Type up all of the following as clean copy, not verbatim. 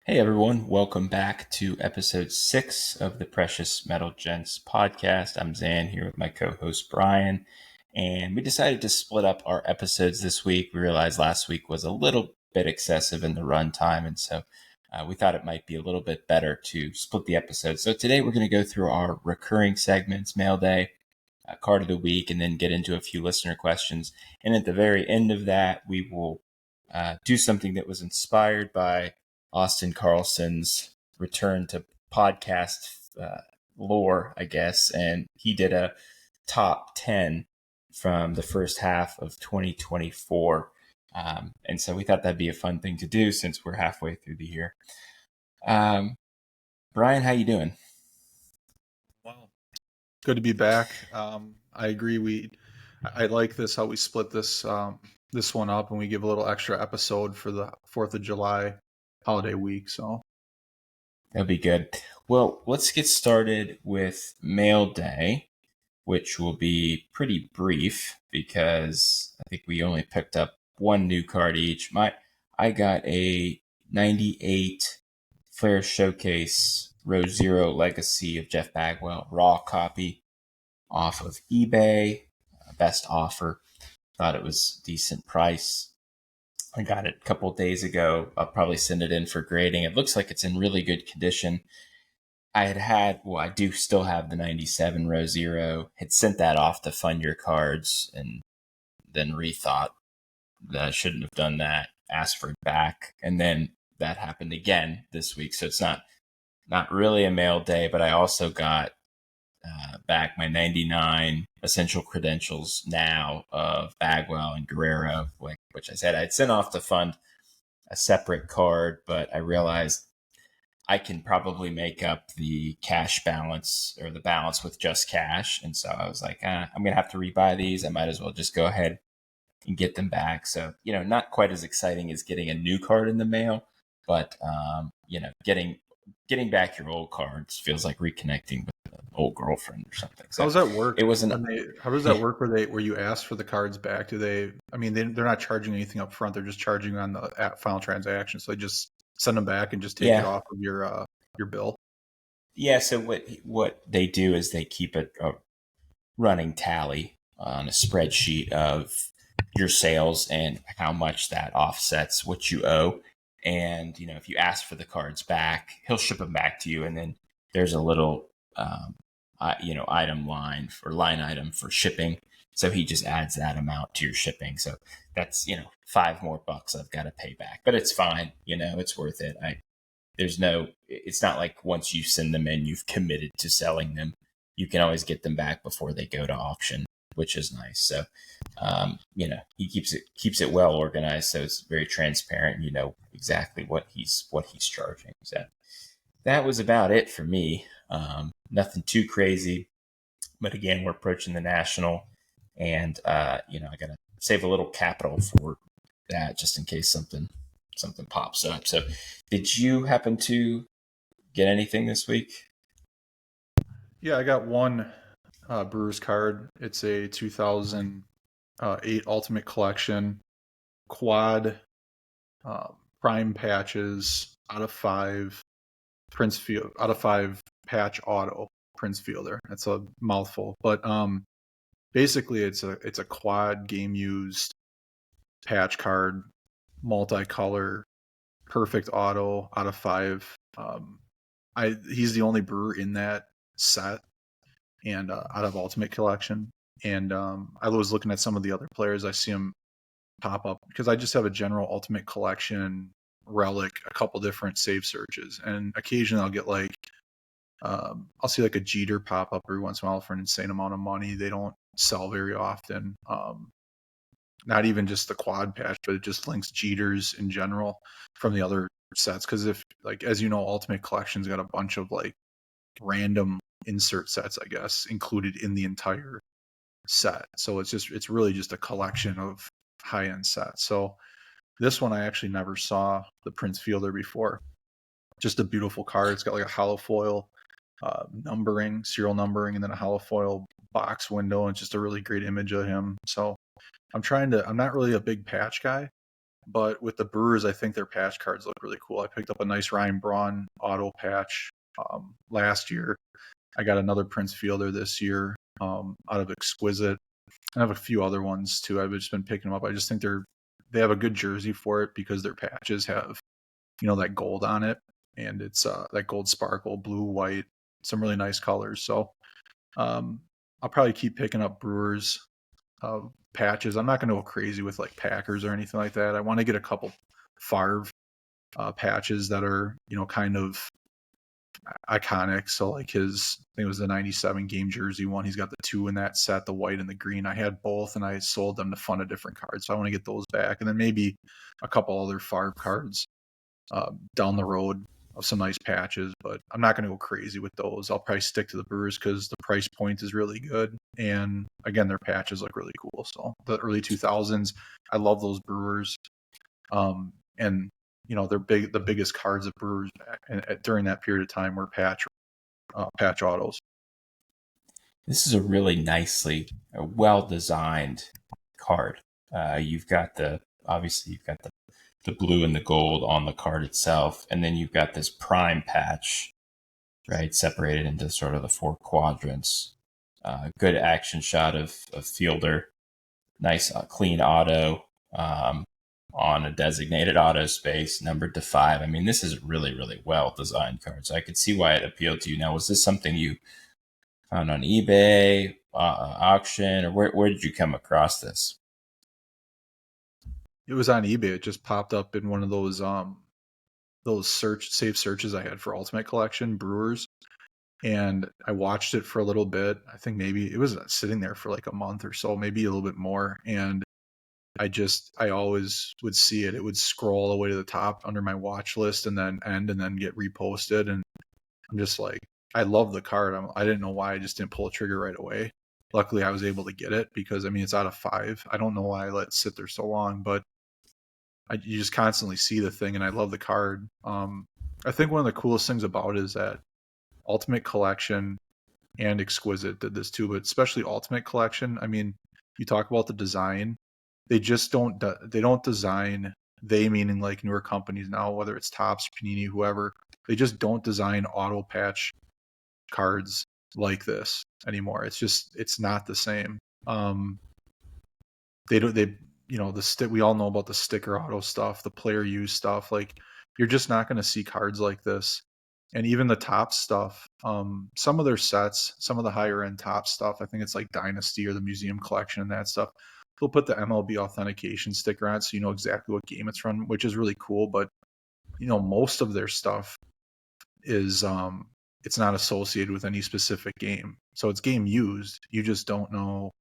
Hey everyone, welcome back to episode 6 of the Precious Metal Gents podcast. I'm Zan here with my co-host Brian, and we decided to split up our episodes this week. We realized last week was a little bit excessive in the runtime, and so we thought it might be a little bit better to split the episodes. So today we're going to go through our recurring segments, Mail Day, Card of the Week, and then get into a few listener questions. And at the very end of that, we will do something that was inspired by Austin Carlson's return to podcast lore, I guess, and he did a top 10 from the first half of 2024. And so we thought that'd be a fun thing to do since we're halfway through the year. Brian, how you doing? Well, good to be back. I agree. I like this how we split this one up, and we give a little extra episode for the 4th of July holiday week. So That'll be good. Well, let's get started with Mail Day, which will be pretty brief because I think we only picked up one new card each. I got a 98 Flair Showcase Rose Zero Legacy of Jeff Bagwell raw copy off of eBay. Best offer. Thought it was a decent price. I got it a couple of days ago. I'll probably send it in for grading. It looks like it's in really good condition. I do still have the 97 Row Zero. Had sent that off to Fund Your Cards and then rethought that I shouldn't have done that. Asked for it back. And then that happened again this week. So it's not really a mail day, but I also got back my 99 essential credentials now of Bagwell and Guerrero, which I said I'd sent off to fund a separate card, but I realized I can probably make up the cash balance or the balance with just cash. And so I was like, I'm going to have to rebuy these. I might as well just go ahead and get them back. So, not quite as exciting as getting a new card in the mail, but, getting back your old cards feels like reconnecting with an old girlfriend or something. how So does that work? it wasn't, How does that work? Where you ask for the cards back? Do they? I mean, they're not charging anything up front. They're just charging on the final transaction. So they just send them back and just take it yeah. off of your bill. Yeah. So what they do is they keep a running tally on a spreadsheet of your sales and how much that offsets what you owe. And, if you ask for the cards back, he'll ship them back to you. And then there's a little, item line for line item for shipping. So he just adds that amount to your shipping. So that's, $5 more I've got to pay back, but it's fine. It's worth it. It's not like once you send them in, you've committed to selling them. You can always get them back before they go to auction, which is nice. So, he keeps it well organized, so it's very transparent. You know exactly what he's charging. So that was about it for me. Nothing too crazy, but again, we're approaching the national, and I got to save a little capital for that just in case something pops up. So, did you happen to get anything this week? Yeah, I got one Brewers card. It's a 2008 Ultimate Collection quad prime patches out of 5 out of 5 patch auto Prince Fielder. That's a mouthful, but basically it's a quad game used patch card, multicolor, perfect auto out of 5. He's the only brewer in that set and out of Ultimate Collection. And I was looking at some of the other players. I see them pop up because I just have a general Ultimate Collection relic, a couple different save searches, and occasionally I'll get I'll see like a Jeter pop up every once in a while for an insane amount of money. They don't sell very often. Not even just the quad patch, but it just links Jeters in general from the other sets. Because if as you know, Ultimate Collection's got a bunch of random insert sets, I guess, included in the entire set. So it's really just a collection of high end sets. So this one I actually never saw the Prince Fielder before. Just a beautiful card. It's got like a hollow foil serial numbering, and then a hollow foil box window, and just a really great image of him. So I'm not really a big patch guy, But with the Brewers, I think their patch cards look really cool. I picked up a nice Ryan Braun auto patch last year. I got another Prince Fielder this year out of Exquisite. I have a few other ones too. I've just been picking them up. I just think they have a good jersey for it because their patches have, that gold on it, and it's that gold sparkle, blue, white, some really nice colors. So I'll probably keep picking up Brewers patches. I'm not going to go crazy with like Packers or anything like that. I want to get a couple Favre patches that are, kind of iconic. So like I think it was the 97 game jersey one. He's got the two in that set, the white and the green. I had both and I sold them to fund a different card. So I want to get those back. And then maybe a couple other Favre cards down the road of some nice patches, but I'm not going to go crazy with those. I'll probably stick to the Brewers because the price point is really good. And again, their patches look really cool. So the early 2000s, I love those Brewers. And they're the biggest cards of Brewers back and during that period of time were patch autos. This is a really nicely, well-designed card. You've got the blue and the gold on the card itself, and then you've got this prime patch, right, separated into sort of the four quadrants. Good action shot of Fielder, nice clean auto on a designated auto space, numbered to 5. I mean, this is a really, really well-designed card, so I could see why it appealed to you. Now, was this something you found on eBay, auction, or where did you come across this? It was on eBay. It just popped up in one of those safe searches I had for Ultimate Collection Brewers, and I watched it for a little bit. I think maybe it was sitting there for like a month or so, maybe a little bit more, and I always would see it. It would scroll all the way to the top under my watch list and then end and then get reposted. And I'm just like, I love the card. I didn't know why I just didn't pull a trigger right away. Luckily, I was able to get it because, it's out of 5. I don't know why I let it sit there so long, but you just constantly see the thing, and I love the card. I think one of the coolest things about it is that Ultimate Collection and Exquisite did this too, but especially Ultimate Collection. You talk about the design. They just don't design, they meaning like newer companies now, whether it's Topps, Panini, whoever, they just don't design auto patch cards like this anymore. It's not the same. We all know about the sticker auto stuff, the player use stuff. Like, you're just not going to see cards like this. And even the top stuff, some of their sets, some of the higher end top stuff, I think it's like Dynasty or the Museum Collection and that stuff, they'll put the MLB authentication sticker on it so you know exactly what game it's from, which is really cool. But most of their stuff is it's not associated with any specific game, so it's game used. You just don't know.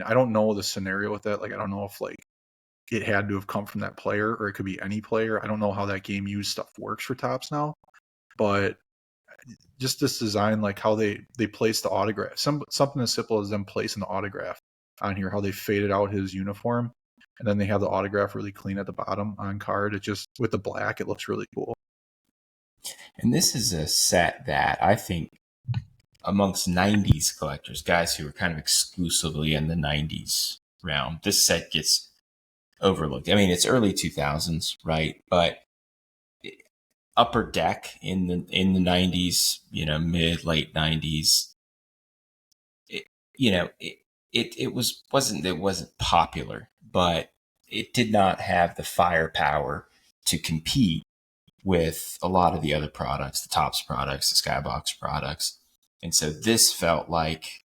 I don't know the scenario with that. Like, I don't know if like it had to have come from that player or it could be any player. I don't know how that game used stuff works for Topps now, but just this design, like how they place the autograph, something as simple as them placing the autograph on here, how they faded out his uniform, and then they have the autograph really clean at the bottom on card. It just, with the black, it looks really cool. And this is a set that I think amongst 90s collectors, guys who are kind of exclusively in the 90s realm, this set gets overlooked. It's early 2000s, right? But Upper Deck in the 90s, mid late 90s, it wasn't popular, but it did not have the firepower to compete with a lot of the other products, the Topps products, the Skybox products. And so this felt like,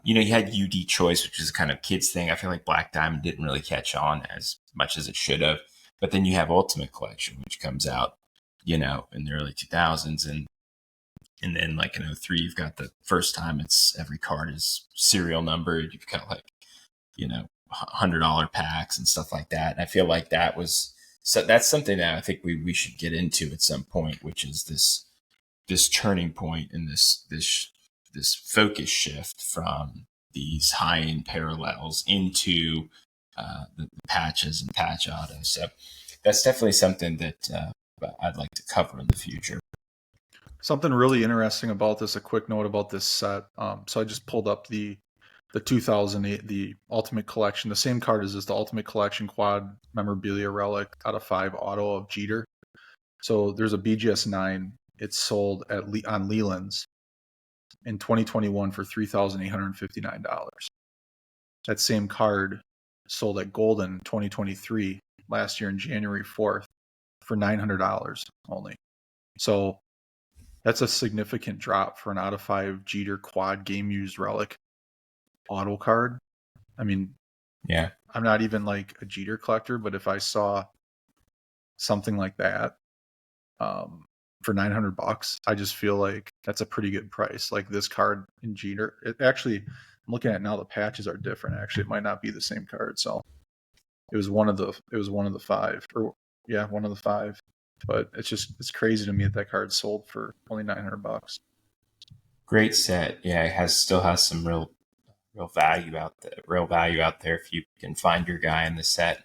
you had UD Choice, which is a kind of kids thing. I feel like Black Diamond didn't really catch on as much as it should have. But then you have Ultimate Collection, which comes out, in the early 2000s. And then like in 03, you've got the first time every card is serial numbered. You've got like, $100 packs and stuff like that. And I feel like that's something that I think we should get into at some point, which is this turning point and this focus shift from these high-end parallels into the patches and patch autos. So that's definitely something that I'd like to cover in the future. Something really interesting about this, a quick note about this set. So I just pulled up the the 2008, the Ultimate Collection. The same card as this, the Ultimate Collection quad memorabilia relic out of 5 auto of Jeter. So there's a BGS 9. It's sold on Leland's in 2021 for $3,859. That same card sold at Golden 2023 last year in January 4th for $900 only. So that's a significant drop for an out of 5 Jeter quad game used relic auto card. I mean, Yeah. I'm not even like a Jeter collector, but if I saw something like that for $900, I just feel like that's a pretty good price. Like this card in Jeter, it actually, I'm looking at it now, the patches are different. Actually, it might not be the same card. So it was one of the 5, or yeah, one of the 5. But it's crazy to me that card sold for only $900. Great set. Yeah, it still has some real value out there. Real value out there if you can find your guy in the set.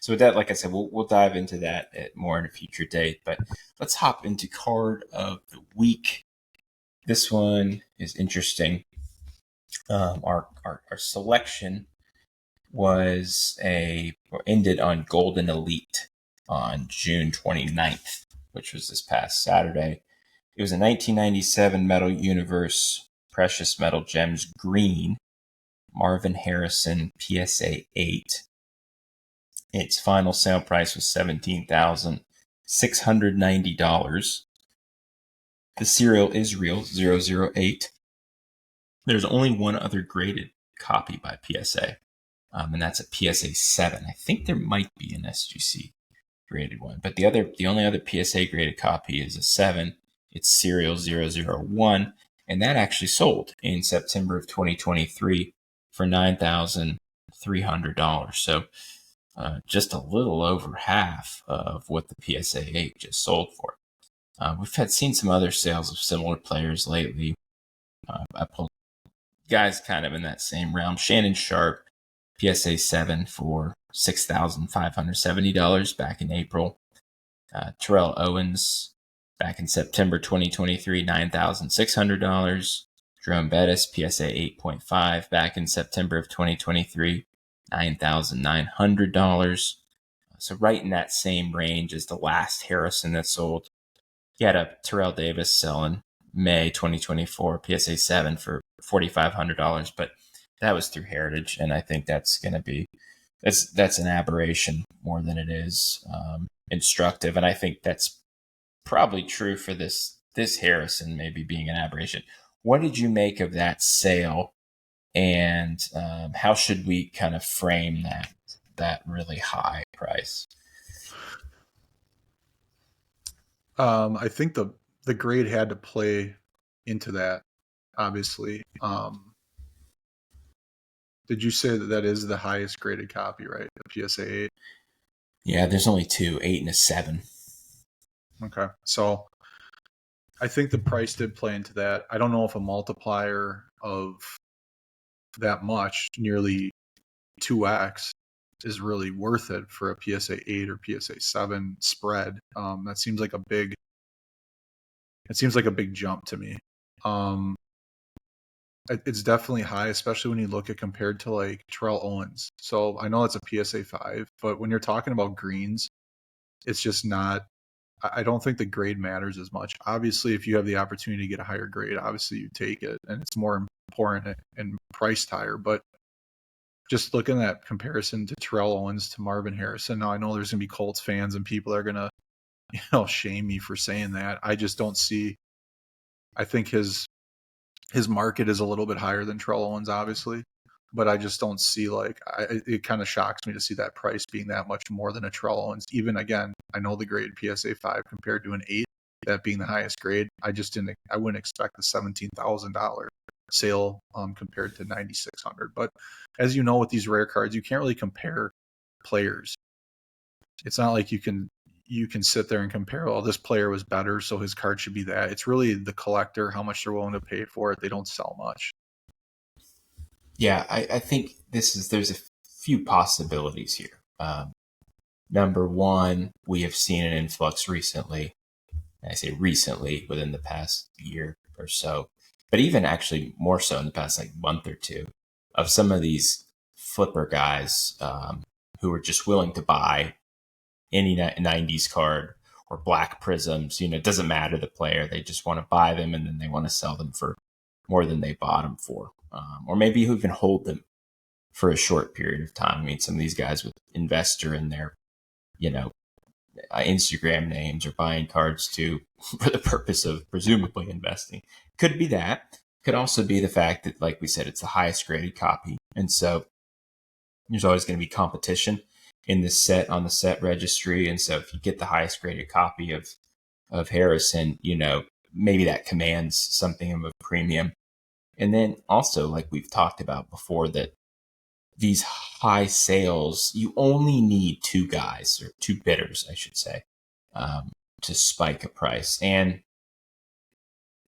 So with that, like I said, we'll dive into that more in a future date. But let's hop into card of the week. This one is interesting. Our selection ended on Golden Elite on June 29th, which was this past Saturday. It was a 1997 Metal Universe Precious Metal Gems Green Marvin Harrison PSA 8. Its final sale price was $17,690. The serial is real 008. There's only one other graded copy by PSA, and that's a PSA 7. I think there might be an SGC graded one, but the only other PSA graded copy is a 7. It's serial 001, and that actually sold in September of 2023 for $9,300. So just a little over half of what the PSA 8 just sold for. We've seen some other sales of similar players lately. I pulled guys kind of in that same realm. Shannon Sharp, PSA 7 for $6,570 back in April. Terrell Owens, back in September 2023, $9,600. Jerome Bettis, PSA 8.5, back in September of 2023, $9,900. So right in that same range as the last Harrison that sold. You had a Terrell Davis selling May 2024, PSA 7 for $4,500, but that was through Heritage, and I think that's going to be that's an aberration more than it is instructive, and I think that's probably true for this Harrison maybe being an aberration. What did you make of that sale, and how should we kind of frame that really high price? I think the grade had to play into that, obviously. Did you say that is the highest graded copy, right? The PSA 8? Yeah, there's only 2, 8 and a 7. Okay. So I think the price did play into that. I don't know if a multiplier of that much, nearly 2x, is really worth it for a PSA 8 or PSA 7 spread. That seems like a big jump to me. It's definitely high, especially when you look at compared to like Terrell Owens. So I know it's a PSA 5, but when you're talking about greens, it's just not. I don't think the grade matters as much. Obviously, if you have the opportunity to get a higher grade, obviously you take it, and it's more important and priced higher. But just looking at comparison to Terrell Owens to Marvin Harrison, now I know there's gonna be Colts fans and people are gonna, shame me for saying that. I just don't see. I think his market is a little bit higher than Terrell Owens, obviously, but I just don't see it kind of shocks me to see that price being that much more than a Terrell Owens. Even again, I know the grade PSA 5 compared to an 8, that being the highest grade. I wouldn't expect the $17,000 sale compared to $9,600. But as you know, with these rare cards, you can't really compare players. It's not like you can sit there and compare, oh, this player was better, so his card should be that. It's really the collector, how much they're willing to pay for it. They don't sell much. Yeah, I think there's a few possibilities here. Number one, we have seen an influx recently. I say recently, within the past year or so, but even actually more so in the past month or two, of some of these flipper guys who are just willing to buy any 90s card or black prisms. It doesn't matter the player. They just want to buy them and then they want to sell them for more than they bought them for. Or maybe even hold them for a short period of time. I mean, some of these guys with investor in their, Instagram names or buying cards too for the purpose of presumably investing. Could be that. Could also be the fact that, like we said, it's the highest graded copy. And so there's always going to be competition in this set on the set registry. And so if you get the highest graded copy of Harrison, maybe that commands something of a premium. And then also, like we've talked about before, that these high sales, you only need two guys or two bidders, I should say, to spike a price. And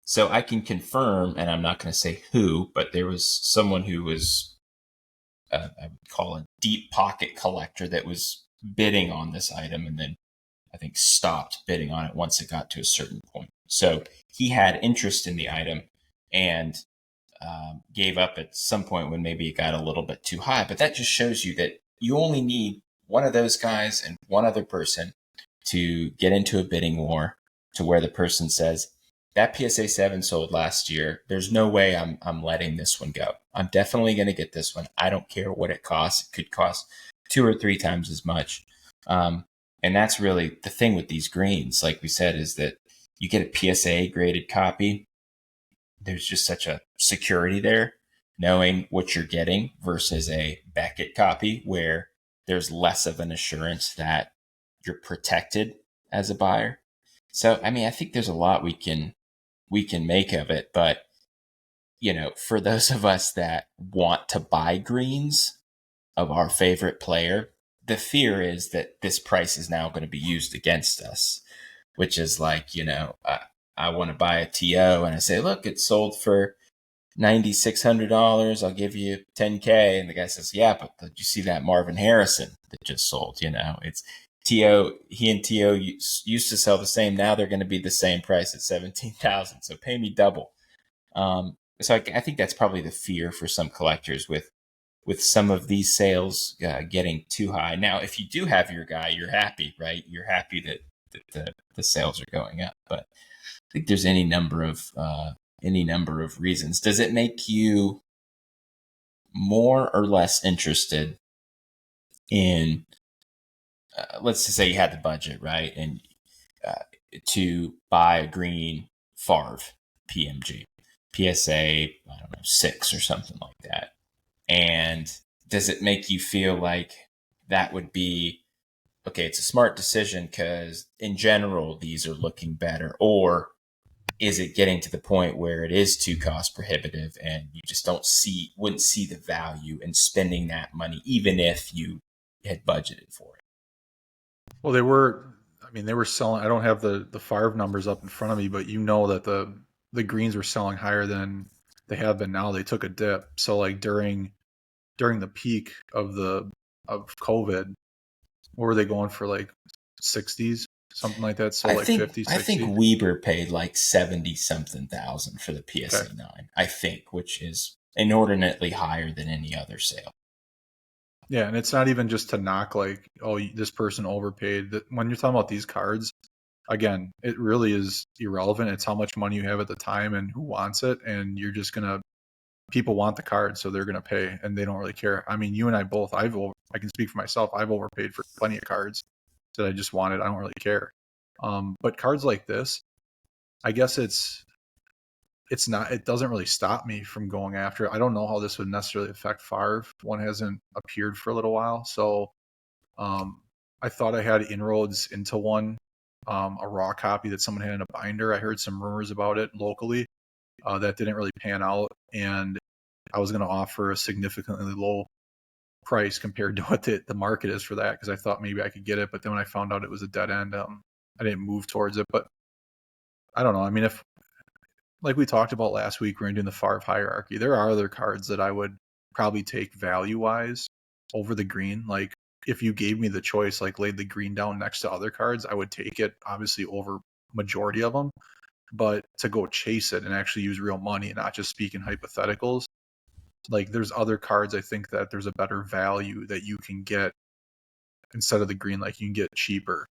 so I can confirm, and I'm not going to say who, but there was someone who was, I would call a deep pocket collector that was bidding on this item and then I think stopped bidding on it once it got to a certain point. So he had interest in the item and gave up at some point when maybe it got a little bit too high. But that just shows you that you only need one of those guys and one other person to get into a bidding war to where the person says, that PSA 7 sold last year. There's no way I'm letting this one go. I'm definitely going to get this one. I don't care what it costs. It could cost 2 or 3 times as much. And that's really the thing with these greens, like we said, is that you get a PSA graded copy. There's just such a security there, knowing what you're getting versus a Beckett copy where there's less of an assurance that you're protected as a buyer. So, I mean, I think there's a lot we can make of it, but for those of us that want to buy greens of our favorite player, the fear is that this price is now going to be used against us, which is like, I want to buy a TO and I say, look, it sold for $9,600. I'll give you $10K. And the guy says, yeah, but did you see that Marvin Harrison that just sold? It's TO. He and TO used to sell the same. Now they're going to be the same price at $17,000. So pay me double. So I think that's probably the fear for some collectors with some of these sales getting too high. Now, if you do have your guy, you're happy, right? You're happy that the sales are going up. But I think there's any number of reasons. Does it make you more or less interested in, let's just say you had the budget, right? And to buy a green Favre PMG, PSA, I don't know, 6 or something like that. And does it make you feel like that would be, okay, it's a smart decision because in general, these are looking better? Or is it getting to the point where it is too cost prohibitive and you just wouldn't see the value in spending that money, even if you had budgeted for it? Well, they were selling. I don't have the Favre numbers up in front of me, but that the greens were selling higher than they have been now. They took a dip. So like during the peak of COVID, what were they going for, like 60s, something like that? So like 50, 60? I think Weber paid like 70 something thousand for the PSA 9, I think, which is inordinately higher than any other sale. Yeah, and it's not even just to knock like, oh, this person overpaid. When you're talking about these cards, again, it really is irrelevant. It's how much money you have at the time and who wants it, and you're just gonna. People want the card, so they're gonna pay, and they don't really care. I mean, you and I both. I can speak for myself. I've overpaid for plenty of cards that I just wanted. I don't really care. But cards like this, I guess it's not. It doesn't really stop me from going after it. I don't know how this would necessarily affect Favre. One hasn't appeared for a little while, so I thought I had inroads into one, a raw copy that someone had in a binder. I heard some rumors about it locally that didn't really pan out, and I was going to offer a significantly low price compared to what the market is for that, because I thought maybe I could get it. But then when I found out it was a dead end, I didn't move towards it. But I don't know. I mean, if, like we talked about last week, we're doing the Favre hierarchy, there are other cards that I would probably take value-wise over the green. Like if you gave me the choice, like laid the green down next to other cards, I would take it obviously over majority of them. But to go chase it and actually use real money and not just speak in hypotheticals, like there's other cards I think that there's a better value that you can get instead of the green. Like you can get cheaper,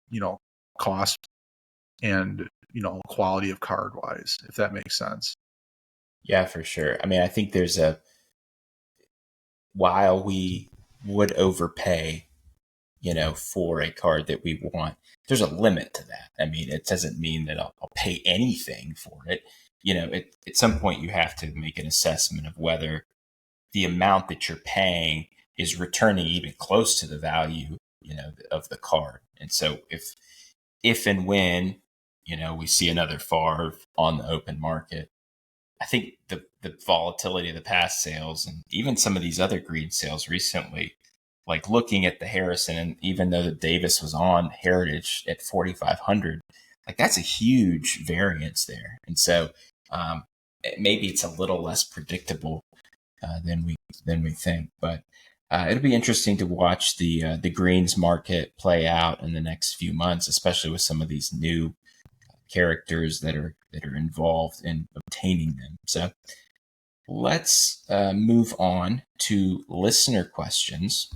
you know, cost and, you know, quality of card wise, if that makes sense. Yeah, for sure. I mean, I think while we would overpay, for a card that we want, there's a limit to that. I mean, it doesn't mean that I'll pay anything for it. At some point you have to make an assessment of whether the amount that you're paying is returning even close to the value, of the card. And so if and when, we see another Favre on the open market, I think the volatility of the past sales and even some of these other green sales recently, like looking at the Harrison, and even though the Davis was on Heritage at 4,500, like that's a huge variance there. And so maybe it's a little less predictable than we think, but it'll be interesting to watch the greens market play out in the next few months, especially with some of these new characters that are involved in obtaining them. So let's move on to listener questions.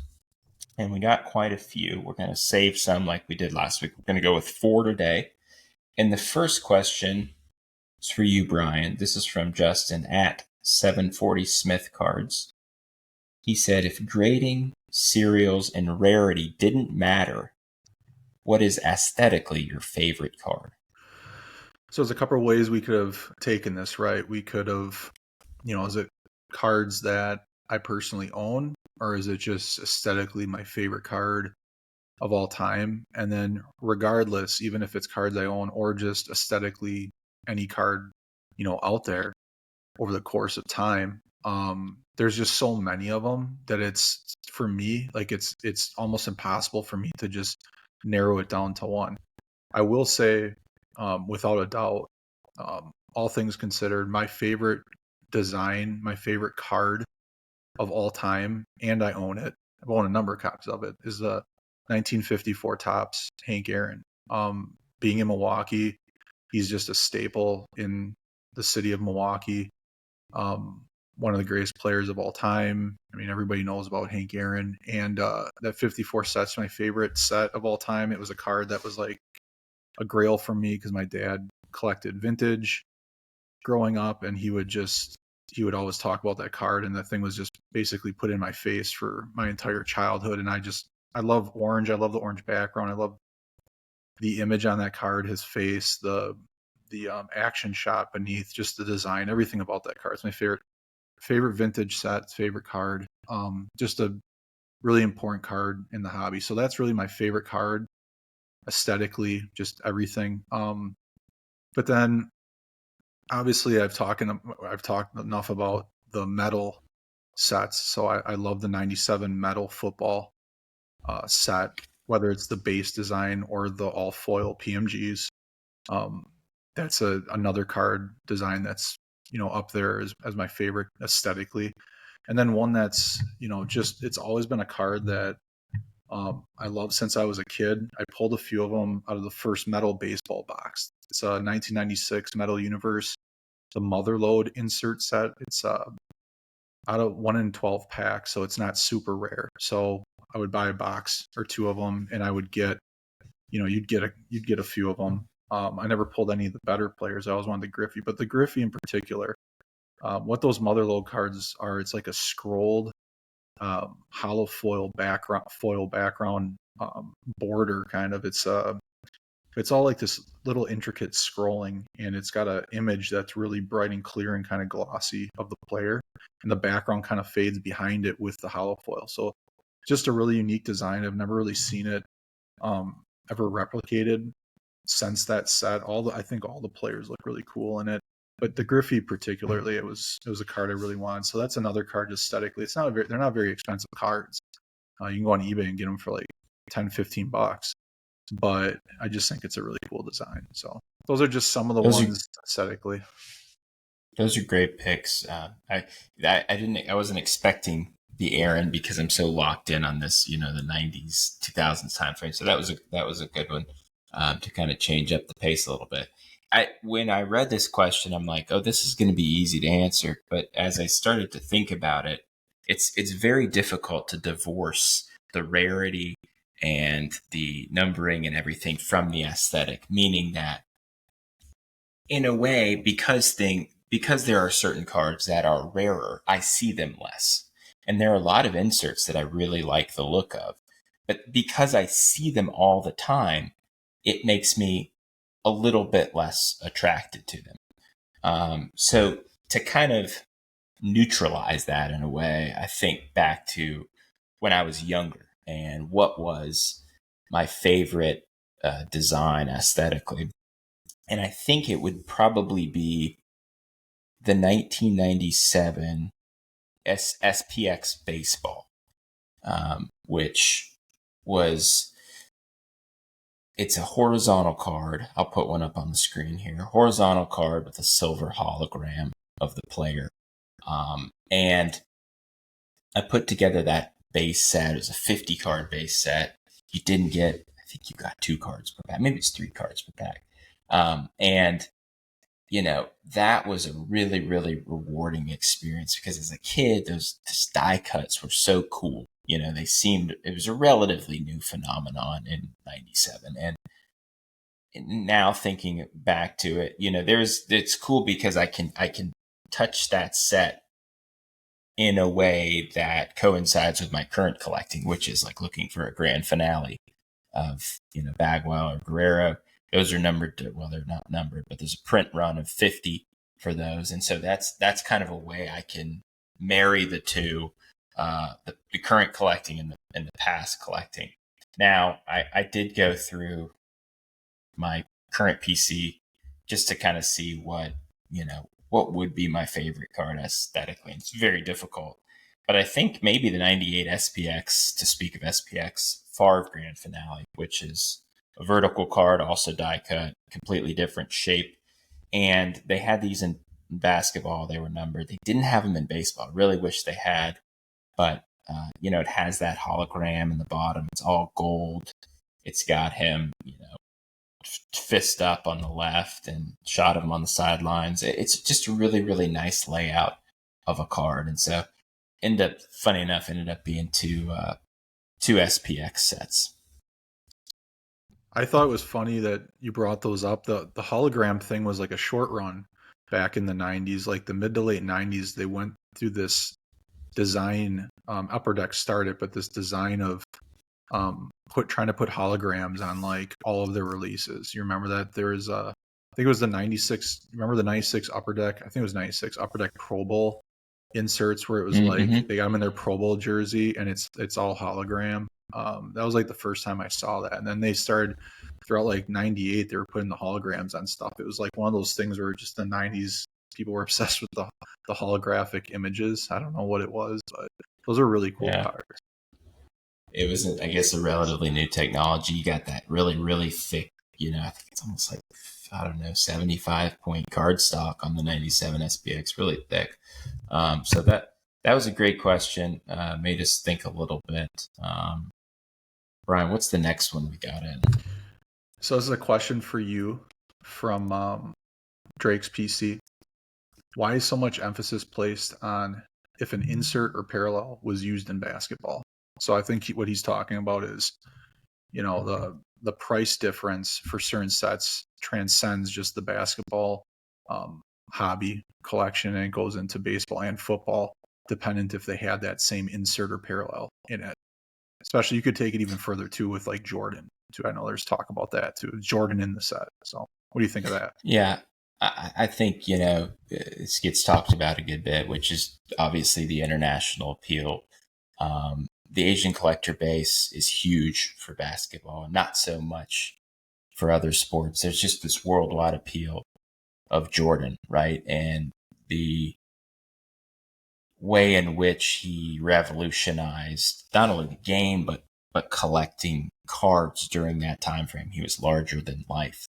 And we got quite a few. We're going to save some like we did last week. We're going to go with 4 today. And the first question is for you, Brian. This is from Justin at 740 Smith Cards. He said, if grading, serials, and rarity didn't matter, what is aesthetically your favorite card? So there's a couple of ways we could have taken this, right? We could have, is it cards that I personally own, or is it just aesthetically my favorite card of all time? And then regardless, even if it's cards I own or just aesthetically any card, out there over the course of time, there's just so many of them that it's, for me, like it's almost impossible for me to just narrow it down to one. I will say, without a doubt, all things considered, my favorite design, my favorite card of all time, and I own it, I've owned a number of copies of it, is the 1954 Topps Hank Aaron. Being in Milwaukee, he's just a staple in the city of Milwaukee. One of the greatest players of all time. I mean, everybody knows about Hank Aaron. And that 54 set's my favorite set of all time. It was a card that was like a grail for me because my dad collected vintage growing up, and he would always talk about that card, and the thing was just basically put in my face for my entire childhood. And I love orange. I love the orange background. I love the image on that card, his face, the action shot beneath, just the design, everything about that card. It's my favorite vintage set, favorite card. Just a really important card in the hobby. So that's really my favorite card aesthetically, just everything. But then obviously I've talked enough about the metal sets. So I love the 97 metal football set, whether it's the base design or the all foil PMGs. That's another card design that's, up there as my favorite aesthetically. And then one that's, just, it's always been a card that I love since I was a kid. I pulled a few of them out of the first metal baseball box. It's a 1996 Metal Universe, the Motherlode insert set. It's out of 1 in 12 packs, so it's not super rare. So I would buy a box or two of them, and I would get, you'd get a few of them. I never pulled any of the better players. I always wanted the Griffey, but the Griffey in particular, what those Motherlode cards are, it's like a scrolled hollow foil background border kind of. It's all like this little intricate scrolling, and it's got an image that's really bright and clear and kind of glossy of the player, and the background kind of fades behind it with the hollow foil. So just a really unique design. I've never really seen it ever replicated since that set. I think all the players look really cool in it, but the Griffey particularly, it was a card I really wanted. So that's another card aesthetically. They're not very expensive cards. You can go on eBay and get them for like 10, 15 bucks, but I just think it's a really cool design. So those are just some of the ones aesthetically. Those are great picks. I wasn't expecting the Aaron because I'm so locked in on this, the 90s, 2000s time frame. So that was a good one to kind of change up the pace a little bit. when I read this question, I'm like, oh, this is going to be easy to answer. But as I started to think about it, it's very difficult to divorce the rarity and the numbering and everything from the aesthetic, meaning that in a way, because there are certain cards that are rarer, I see them less. And there are a lot of inserts that I really like the look of. But because I see them all the time, it makes me a little bit less attracted to them. So to kind of neutralize that in a way, I think back to when I was younger and what was my favorite design aesthetically. And I think it would probably be the 1997 SPX baseball, which was, it's a horizontal card. I'll put one up on the screen here. Horizontal card with a silver hologram of the player. And I put together that base set. It was a 50 card base set. You didn't get, I think you got 2 cards per pack. Maybe it's 3 cards per pack. And that was a really, really rewarding experience because as a kid, those die cuts were so cool. It was a relatively new phenomenon in 97. And now thinking back to it, it's cool because I can touch that set in a way that coincides with my current collecting, which is like looking for a grand finale of, Bagwell or Guerrero. Those are numbered they're not numbered, but there's a print run of 50 for those. And so that's kind of a way I can marry the two, the current collecting and the past collecting. Now, I did go through my current PC just to kind of see what would be my favorite card aesthetically. It's very difficult. But I think maybe the 98 SPX, to speak of SPX, Favre Grand Finale, which is a vertical card, also die cut, completely different shape. And they had these in basketball. They were numbered. They didn't have them in baseball. I really wish they had. But, it has that hologram in the bottom. It's all gold. It's got him, fist up on the left and shot of him on the sidelines. It's just a really, really nice layout of a card. And so funny enough, ended up being two SPX sets. I thought it was funny that you brought those up. The hologram thing was like a short run back in the 90s, like the mid to late 90s. They went through this design, Upper Deck started, but this design of trying to put holograms on like all of their releases. You remember that? There was I think it was the 96. Remember the 96 Upper Deck? I think it was 96 Upper Deck Pro Bowl inserts where it was like they got them in their Pro Bowl jersey and it's all hologram. That was like the first time I saw that. And then they started throughout like 98, they were putting the holograms on stuff. It was like one of those things where just the 90s people were obsessed with the holographic images. I don't know what it was, but those are really cool cards. It was, I guess, a relatively new technology. You got that really, really thick, I think it's almost like, 75 point card stock on the 97 SPX, really thick. So that was a great question. Made us think a little bit. Brian, what's the next one we got in? So this is a question for you from Drake's PC. Why is so much emphasis placed on if an insert or parallel was used in basketball? So I think what he's talking about is, the price difference for certain sets transcends just the basketball hobby collection, and it goes into baseball and football, dependent if they had that same insert or parallel in it. Especially, you could take it even further too with like Jordan too. I know there's talk about that too. Jordan in the set. So what do you think of that? Yeah, I think, this gets talked about a good bit, which is obviously the international appeal. The Asian collector base is huge for basketball, not so much for other sports. There's just this worldwide appeal of Jordan, right? And the way in which he revolutionized not only the game, but collecting cards during that time frame. He was larger than life.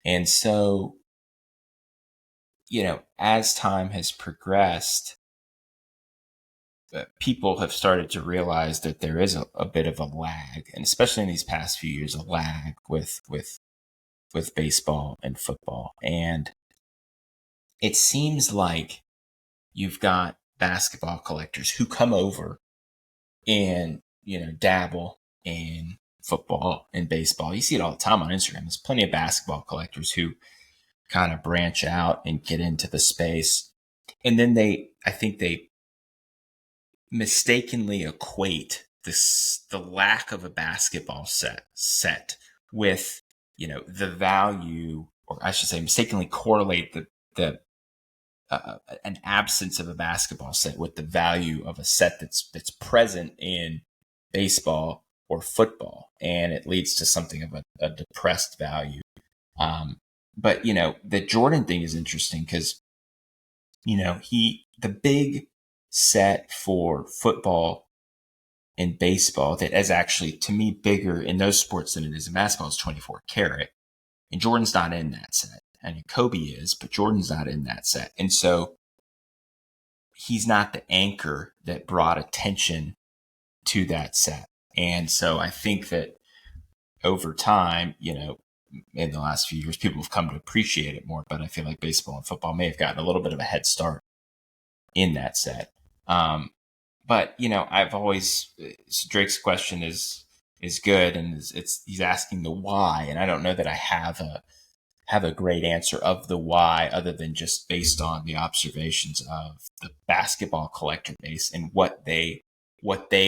And so, as time has progressed, people have started to realize that there is a bit of a lag, and especially in these past few years, a lag with baseball and football. And it seems like you've got basketball collectors who come over and, dabble in football and baseball. You see it all the time on Instagram. There's plenty of basketball collectors who kind of branch out and get into the space. And then I think they mistakenly equate the lack of a basketball set with, the value, or I should say mistakenly correlate the an absence of a basketball set with the value of a set that's present in baseball or football, and it leads to something of a depressed value. But the Jordan thing is interesting because the big set for football and baseball that is actually, to me, bigger in those sports than it is in basketball is 24 karat, and Jordan's not in that set. I mean, Kobe is, but Jordan's not in that set. And so he's not the anchor that brought attention to that set. And so I think that over time, in the last few years, people have come to appreciate it more, but I feel like baseball and football may have gotten a little bit of a head start in that set. But, I've always, Drake's question is good, and he's asking the why. And I don't know that I have a great answer of the why, other than just based on the observations of the basketball collector base and what they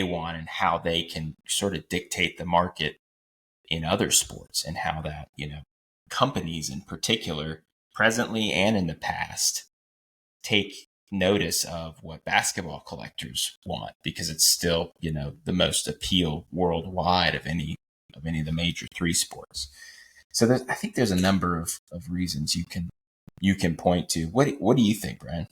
want and how they can sort of dictate the market in other sports, and how that, companies in particular, presently and in the past, take notice of what basketball collectors want, because it's still, the most appeal worldwide of any of the major three sports. So I think there's a number of reasons you can point to. What do you think, Brian?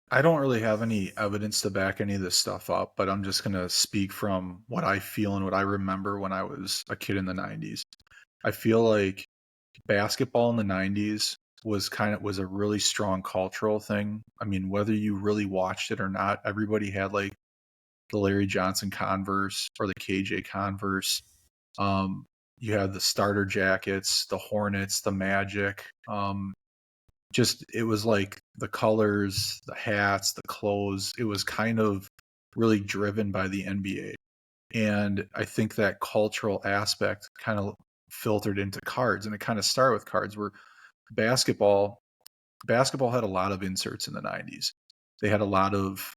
I don't really have any evidence to back any of this stuff up, but I'm just going to speak from what I feel and what I remember when I was a kid in the 90s. I feel like basketball in the 90s was a really strong cultural thing. I mean, whether you really watched it or not, everybody had like the Larry Johnson Converse or the KJ Converse. You had the starter jackets, the Hornets, the Magic. It was like the colors, the hats, the clothes. It was kind of really driven by the NBA. And I think that cultural aspect kind of filtered into cards, and it kind of started with cards where basketball had a lot of inserts in the 90s. They had a lot of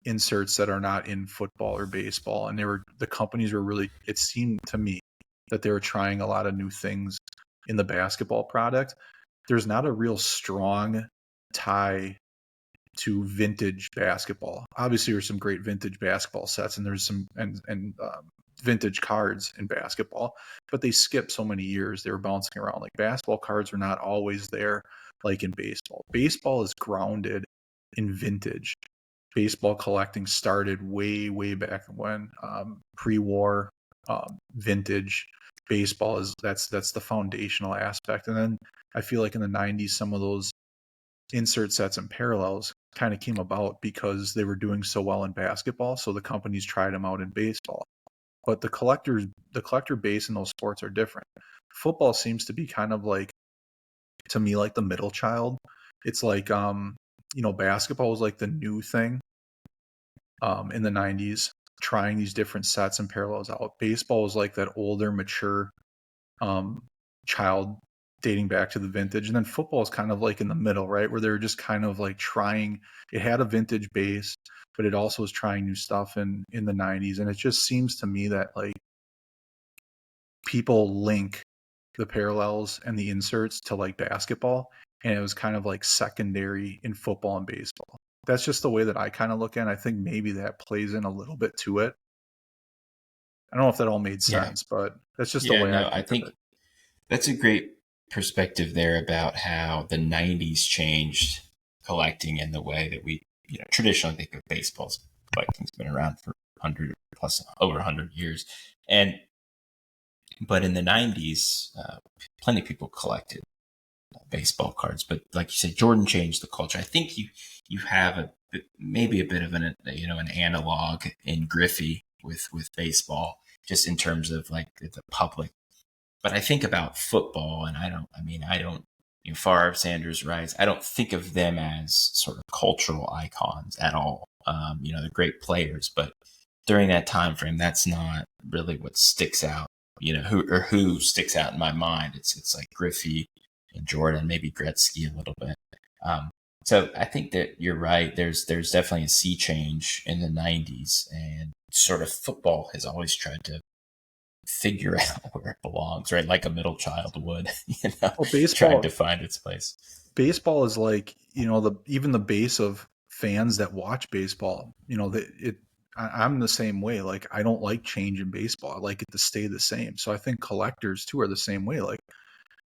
inserts that are not in football or baseball, and the companies were really, it seemed to me that they were trying a lot of new things in the basketball product. There's not a real strong tie to vintage basketball. Obviously, there's some great vintage basketball sets, and there's some vintage cards in basketball, but they skipped so many years. They were bouncing around. Like, basketball cards are not always there like in baseball. Baseball is grounded in vintage. Baseball collecting started way, way back when, pre-war. Vintage baseball that's the foundational aspect. And then I feel like in the 90s, some of those insert sets and parallels kind of came about because they were doing so well in basketball, so the companies tried them out in baseball. But the collector base in those sports are different. Football seems to be kind of like, to me, like the middle child. It's like basketball was like the new thing in the 90s, trying these different sets and parallels out. Baseball was like that older, mature child dating back to the vintage. And then football is kind of like in the middle, right? Where they're just kind of like trying, it had a vintage base, but it also was trying new stuff in the 90s. And it just seems to me that like people link the parallels and the inserts to like basketball, and it was kind of like secondary in football and baseball. That's just the way that I kind of look at it. I think maybe that plays in a little bit to it. I don't know if that all made sense, but that's just the way I think that's a great perspective there about how the 90s changed collecting in the way that we traditionally think of baseball's collecting's been around for 100 plus over 100 years. But in the 90s, plenty of people collected baseball cards. But like you said, Jordan changed the culture. I think you have maybe a bit of an analog in Griffey with baseball, just in terms of like the public But I think about football, and I don't, Favre, Sanders, Rice, I don't think of them as sort of cultural icons at all. They're great players, but during that time frame, that's not really what sticks out. Who sticks out in my mind. It's like Griffey and Jordan, maybe Gretzky a little bit. Um, so I think that you're right. There's definitely a sea change in the '90s, and sort of football has always tried to figure out where it belongs, right? Like a middle child would, Well, trying to find its place. baseball is like, even the base of fans that watch baseball, I'm the same way. Like, I don't like change in baseball. I like it to stay the same. So I think collectors too are the same way. Like,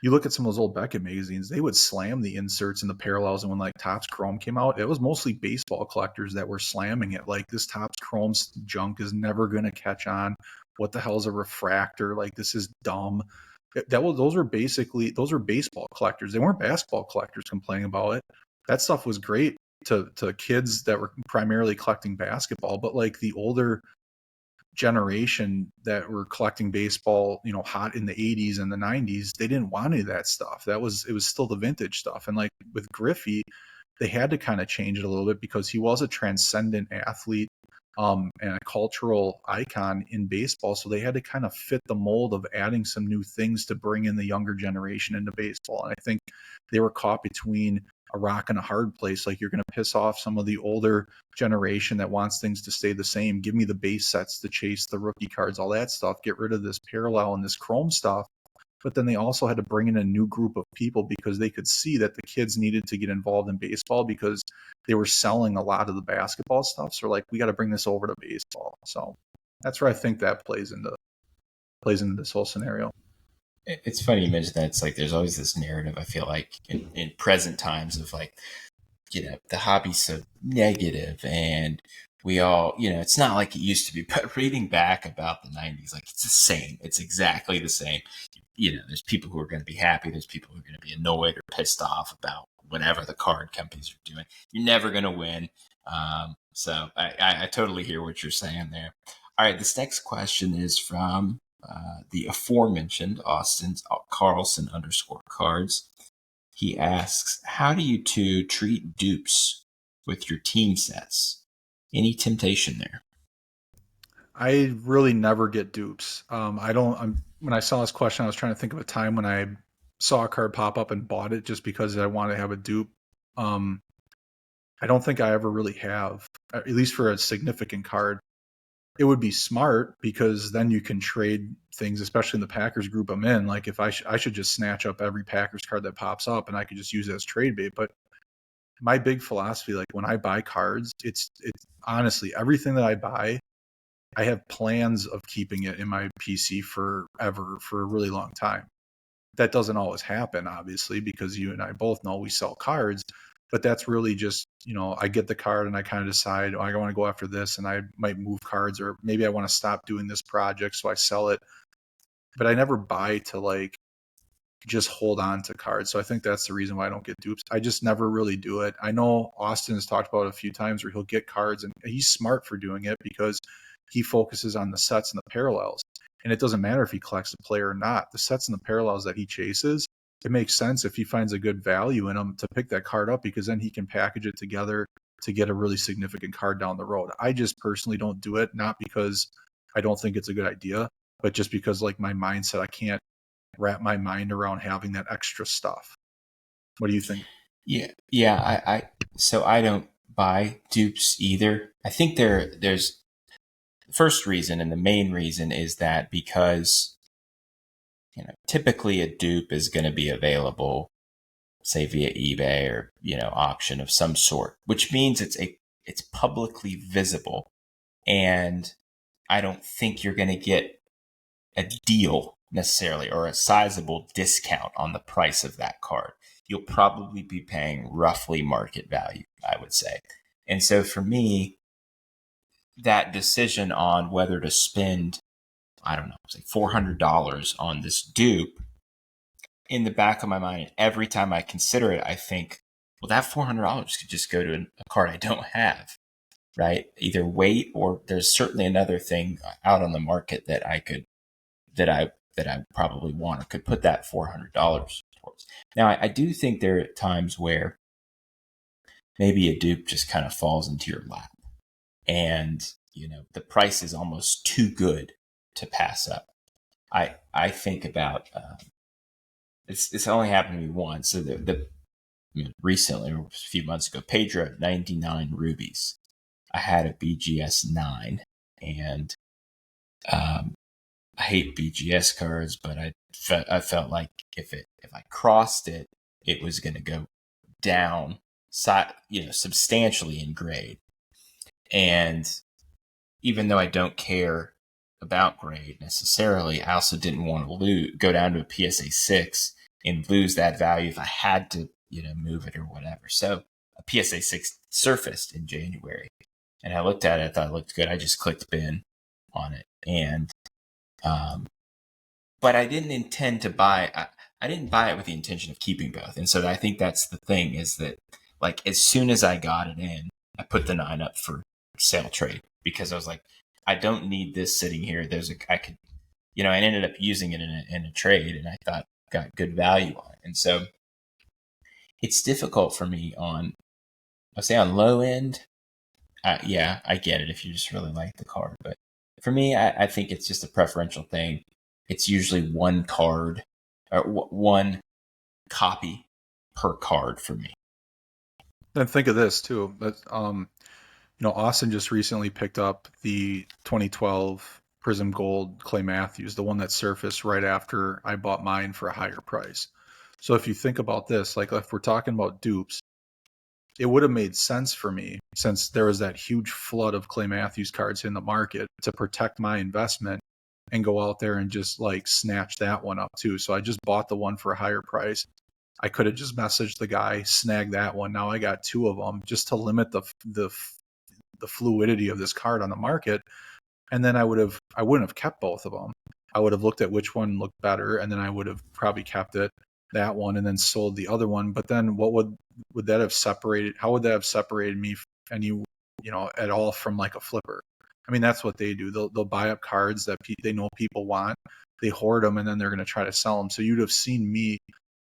you look at some of those old Beckett magazines, they would slam the inserts and the parallels. And when like Topps Chrome came out, it was mostly baseball collectors that were slamming it. Like, this Topps Chrome junk is never going to catch on. What the hell is a refractor? Like, this is dumb. Those were baseball collectors. They weren't basketball collectors complaining about it. That stuff was great to kids that were primarily collecting basketball, but like the older generation that were collecting baseball, hot in the 80s and the 90s, they didn't want any of that stuff. It was still the vintage stuff. And like with Griffey, they had to kind of change it a little bit because he was a transcendent athlete, and a cultural icon in baseball. So they had to kind of fit the mold of adding some new things to bring in the younger generation into baseball. And I think they were caught between a rock and a hard place. Like, you're going to piss off some of the older generation that wants things to stay the same. Give me the base sets to chase the rookie cards, all that stuff. Get rid of this parallel and this chrome stuff. But then they also had to bring in a new group of people because they could see that the kids needed to get involved in baseball because they were selling a lot of the basketball stuff. So like, we got to bring this over to baseball. So that's where I think that plays into this whole scenario. It's funny you mentioned that. It's like there's always this narrative, I feel like, in present times of like, the hobby's so negative, and we all, it's not like it used to be. But reading back about the '90s, like, it's the same. It's exactly the same. There's people who are going to be happy. There's people who are going to be annoyed or pissed off about whatever the card companies are doing. You're never going to win. So I totally hear what you're saying there. All right, this next question is from the aforementioned Austin's Carlson _cards. He asks, how do you two treat dupes with your team sets? Any temptation there? I really never get dupes. When I saw this question, I was trying to think of a time when I saw a card pop up and bought it just because I wanted to have a dupe. Um, I don't think I ever really have, at least for a significant card. It would be smart because then you can trade things, especially in the Packers group I'm in. Like, if I should just snatch up every Packers card that pops up and I could just use it as trade bait. But my big philosophy, like when I buy cards, it's honestly everything that I buy, I have plans of keeping it in my PC forever, for a really long time. That doesn't always happen, obviously, because you and I both know we sell cards, but that's really just, I get the card and I kind of decide, oh, I want to go after this, and I might move cards, or maybe I want to stop doing this project, so I sell it. But I never buy to like just hold on to cards. So I think that's the reason why I don't get dupes. I just never really do it. I know Austin has talked about it a few times where he'll get cards, and he's smart for doing it because he focuses on the sets and the parallels. And it doesn't matter if he collects the player or not. The sets and the parallels that he chases, it makes sense if he finds a good value in them to pick that card up, because then he can package it together to get a really significant card down the road. I just personally don't do it, not because I don't think it's a good idea, but just because like my mindset, I can't wrap my mind around having that extra stuff. What do you think? Yeah. So I don't buy dupes either. I think there's the first reason, and the main reason is that because typically a dupe is going to be available, say via eBay or auction of some sort, which means it's publicly visible, and I don't think you're going to get a deal necessarily or a sizable discount on the price of that card. You'll probably be paying roughly market value, I would say. And so for me, that decision on whether to spend, I don't know, say $400 on this dupe, in the back of my mind, every time I consider it, I think, well, that $400 could just go to a card I don't have, right? Either wait, or there's certainly another thing out on the market that I that I probably want or could put that $400 towards. Now, I do think there are times where maybe a dupe just kind of falls into your lap and, the price is almost too good to pass up. I think about, it's only happened to me once. So recently, a few months ago, Pedro 99 rubies. I had a BGS 9 and, I hate BGS cards, but I felt like if I crossed it, it was going to go down, substantially in grade. And even though I don't care about grade necessarily, I also didn't want to go down to a PSA 6 and lose that value if I had to, move it or whatever. So a PSA 6 surfaced in January, and I looked at it, I thought it looked good. I just clicked bin on it, and but I didn't intend to buy. I didn't buy it with the intention of keeping both, and so I think that's the thing, is that like as soon as I got it in, I put the 9 up for sale trade because I was like, I don't need this sitting here. I could, I ended up using it in a trade, and I thought got good value on it, and so it's difficult for me on low end. Yeah, I get it if you just really like the card, but for me, I think it's just a preferential thing. It's usually one card or one copy per card for me. Then think of this too. That Austin just recently picked up the 2012 Prism Gold Clay Matthews, the one that surfaced right after I bought mine for a higher price. So if you think about this, like if we're talking about dupes, it would have made sense for me, since there was that huge flood of Clay Matthews cards in the market, to protect my investment and go out there and just like snatch that one up too. So I just bought the one for a higher price. I could have just messaged the guy, snag that one. Now I got 2 of them just to limit the fluidity of this card on the market. And then I wouldn't have kept both of them. I would have looked at which one looked better, and then I would have probably kept that one and then sold the other one. But then what would that have separated? How would that have separated me at all from like a flipper? I mean, that's what they do. They'll buy up cards that they know people want. They hoard them, and then they're going to try to sell them. So you'd have seen me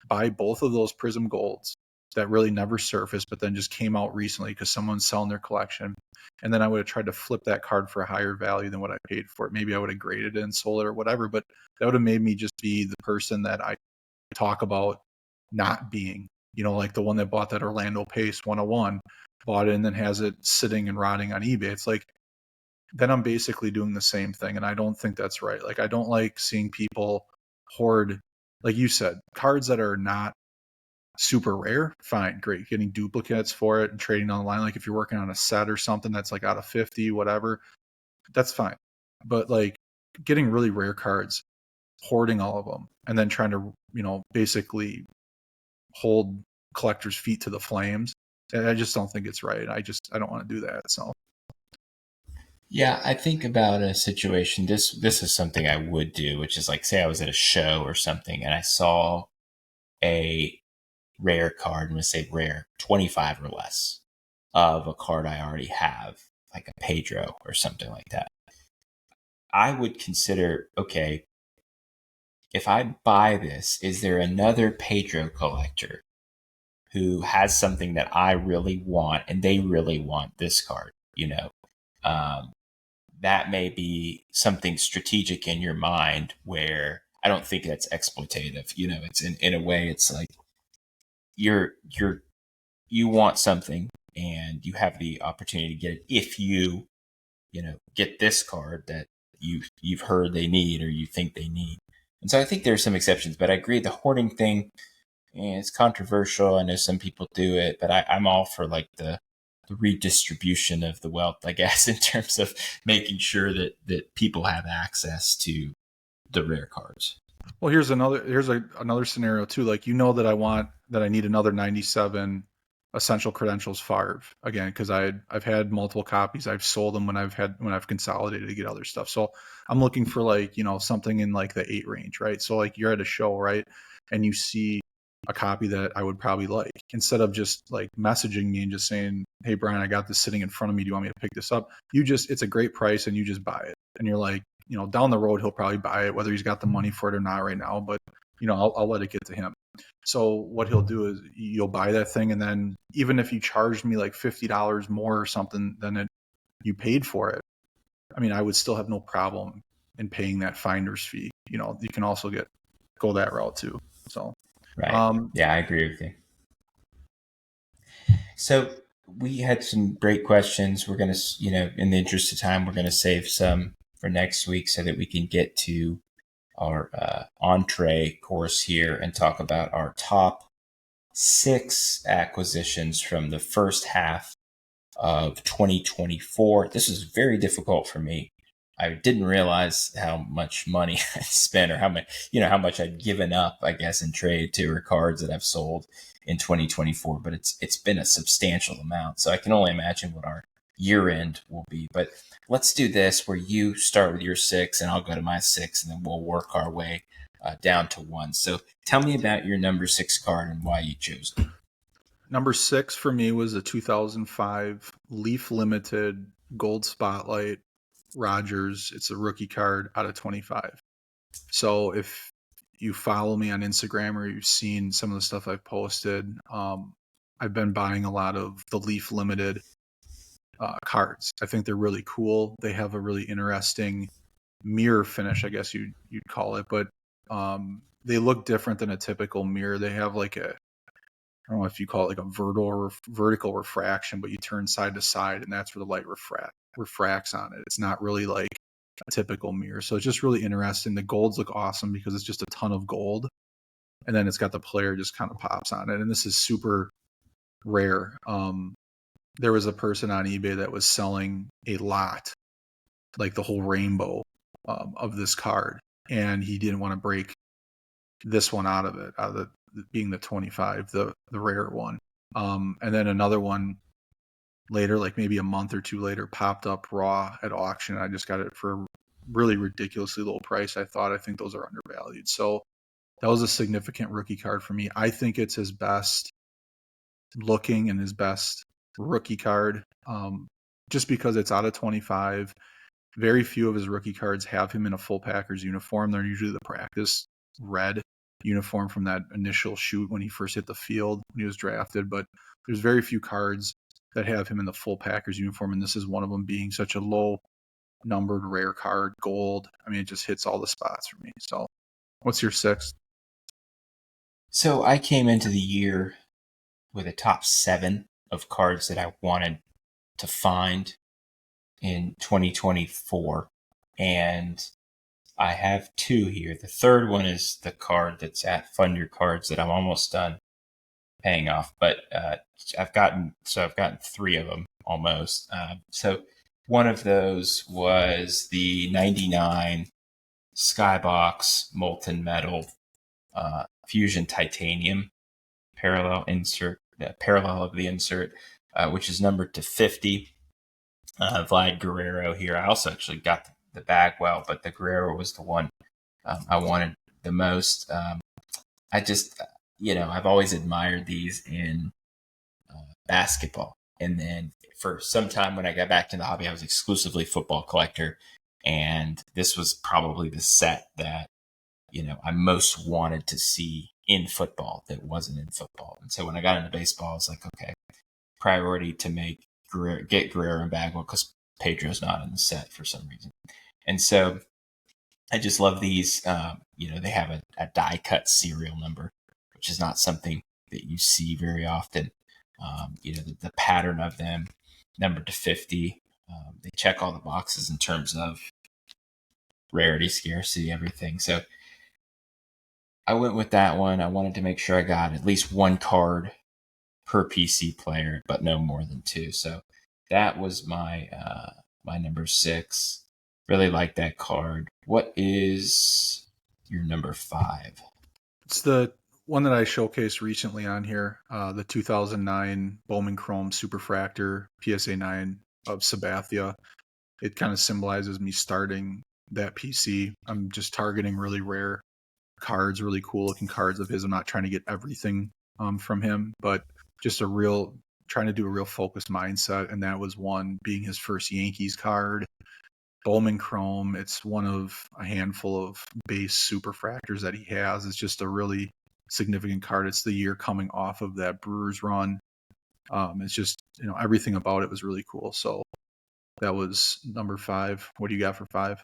buy both of those Prism Golds that really never surfaced, but then just came out recently because someone's selling their collection. And then I would have tried to flip that card for a higher value than what I paid for it. Maybe I would have graded it and sold it or whatever, but that would have made me just be the person that I talk about not being, like the one that bought that Orlando Pace 101, bought it and then has it sitting and rotting on eBay. It's like, then I'm basically doing the same thing. And I don't think that's right. Like, I don't like seeing people hoard, like you said, cards that are not super rare. Fine, great. Getting duplicates for it and trading on the line. Like if you're working on a set or something that's like out of 50, whatever, that's fine. But like getting really rare cards, hoarding all of them, and then trying to, basically hold collectors' feet to the flames. I just don't think it's right. I don't want to do that. So. Yeah, I think about a situation. This is something I would do, which is like, say I was at a show or something and I saw a rare card, I'm going to say rare, 25 or less of a card I already have, like a Pedro or something like that. I would consider, okay, if I buy this, is there another Pedro collector who has something that I really want and they really want this card, that may be something strategic in your mind where I don't think that's exploitative. It's in a way, it's like you want something and you have the opportunity to get it if you get this card that you've heard they need or you think they need. And so I think there's some exceptions, but I agree the hoarding thing, it's controversial. I know some people do it, but I'm all for like the redistribution of the wealth, I guess, in terms of making sure that people have access to the rare cards. Well, here's another scenario too. Like, that I need another 97 Essential Credentials Favre again, because I've had multiple copies. I've sold them when I've consolidated to get other stuff. So I'm looking for like, something in like the 8 range, right? So like you're at a show, right? And you see a copy that I would probably like, instead of just like messaging me and just saying, hey Brian, I got this sitting in front of me. Do you want me to pick this up? It's a great price and you just buy it. And you're like, down the road he'll probably buy it, whether he's got the money for it or not right now. But I'll let it get to him. So what he'll do is you'll buy that thing, and then even if you charged me like $50 more or something than you paid for it, I mean, I would still have no problem in paying that finder's fee. You can also go that route too. So, Right. Yeah, I agree with you. So we had some great questions. We're going to, in the interest of time, we're going to save some for next week so that we can get to our entree course here and talk about our top 6 acquisitions from the first half of 2024. This is very difficult for me. I didn't realize how much money I spent, or how much I'd given up, I guess, in trade to cards that I've sold in 2024. But it's been a substantial amount, so I can only imagine what our year end will be. But let's do this, where you start with your 6, and I'll go to my 6, and then we'll work our way down to 1. So tell me about your number 6 card and why you chose it. Number 6 for me was a 2005 Leaf Limited Gold Spotlight Rogers. It's a rookie card out of 25. So if you follow me on Instagram or you've seen some of the stuff I've posted, I've been buying a lot of the Leaf Limited cards. I think they're really cool. They have a really interesting mirror finish, I guess you'd call it, but they look different than a typical mirror. They have like I don't know if you call it like a vertical refraction, but you turn side to side, and that's where the light refracts on it. It's not really like a typical mirror. So it's just really interesting. The golds look awesome because it's just a ton of gold, and then it's got the player just kind of pops on it. And this is super rare. There was a person on eBay that was selling a lot, like the whole rainbow of this card, and he didn't want to break this one out of it, being the 25, the rare one. And then another one later, like maybe a month or two later, popped up raw at auction. I just got it for a really ridiculously low price. I think those are undervalued. So that was a significant rookie card for me. I think it's his best looking and his best rookie card, just because it's out of 25. Very few of his rookie cards have him in a full Packers uniform. They're usually the practice red uniform from that initial shoot when he first hit the field when he was drafted. But there's very few cards that have him in the full Packers uniform, and this is one of them, being such a low numbered rare card, gold. I mean, it just hits all the spots for me. So what's your 6th? So I came into the year with a top 7 of cards that I wanted to find in 2024, and I have 2 here. The third one is the card that's at Fund Your Cards that I'm almost done paying off, but I've gotten 3 of them almost. So one of those was the 99 Skybox Molten Metal Fusion Titanium parallel of the insert, which is numbered to 50. Vlad Guerrero here. I also actually got the Bagwell, but the Guerrero was the one I wanted the most. I just, I've always admired these in basketball. And then for some time when I got back to the hobby, I was exclusively football collector. And this was probably the set that, I most wanted to see in football that wasn't in football. And so when I got into baseball, I was like, okay, priority to get Guerrero and Bagwell because Pedro's not in the set for some reason. And so I just love these. They have a die cut serial number, which is not something that you see very often. The pattern of them, numbered to 50. They check all the boxes in terms of rarity, scarcity, everything. So I went with that one. I wanted to make sure I got at least 1 card per PC player, but no more than 2. So that was my my number 6. Really like that card. What is your number 5? It's the one that I showcased recently on here, the 2009 Bowman Chrome Superfractor PSA 9 of Sabathia. It kind of symbolizes me starting that PC. I'm just targeting really rare cards, really cool looking cards of his. I'm not trying to get everything from him, but just trying to do a real focused mindset. And that was one being his first Yankees card. Bowman Chrome. It's one of a handful of base superfractors that he has. It's just a really significant card. It's the year coming off of that Brewers run. It's just, everything about it was really cool. So that was number 5. What do you got for 5?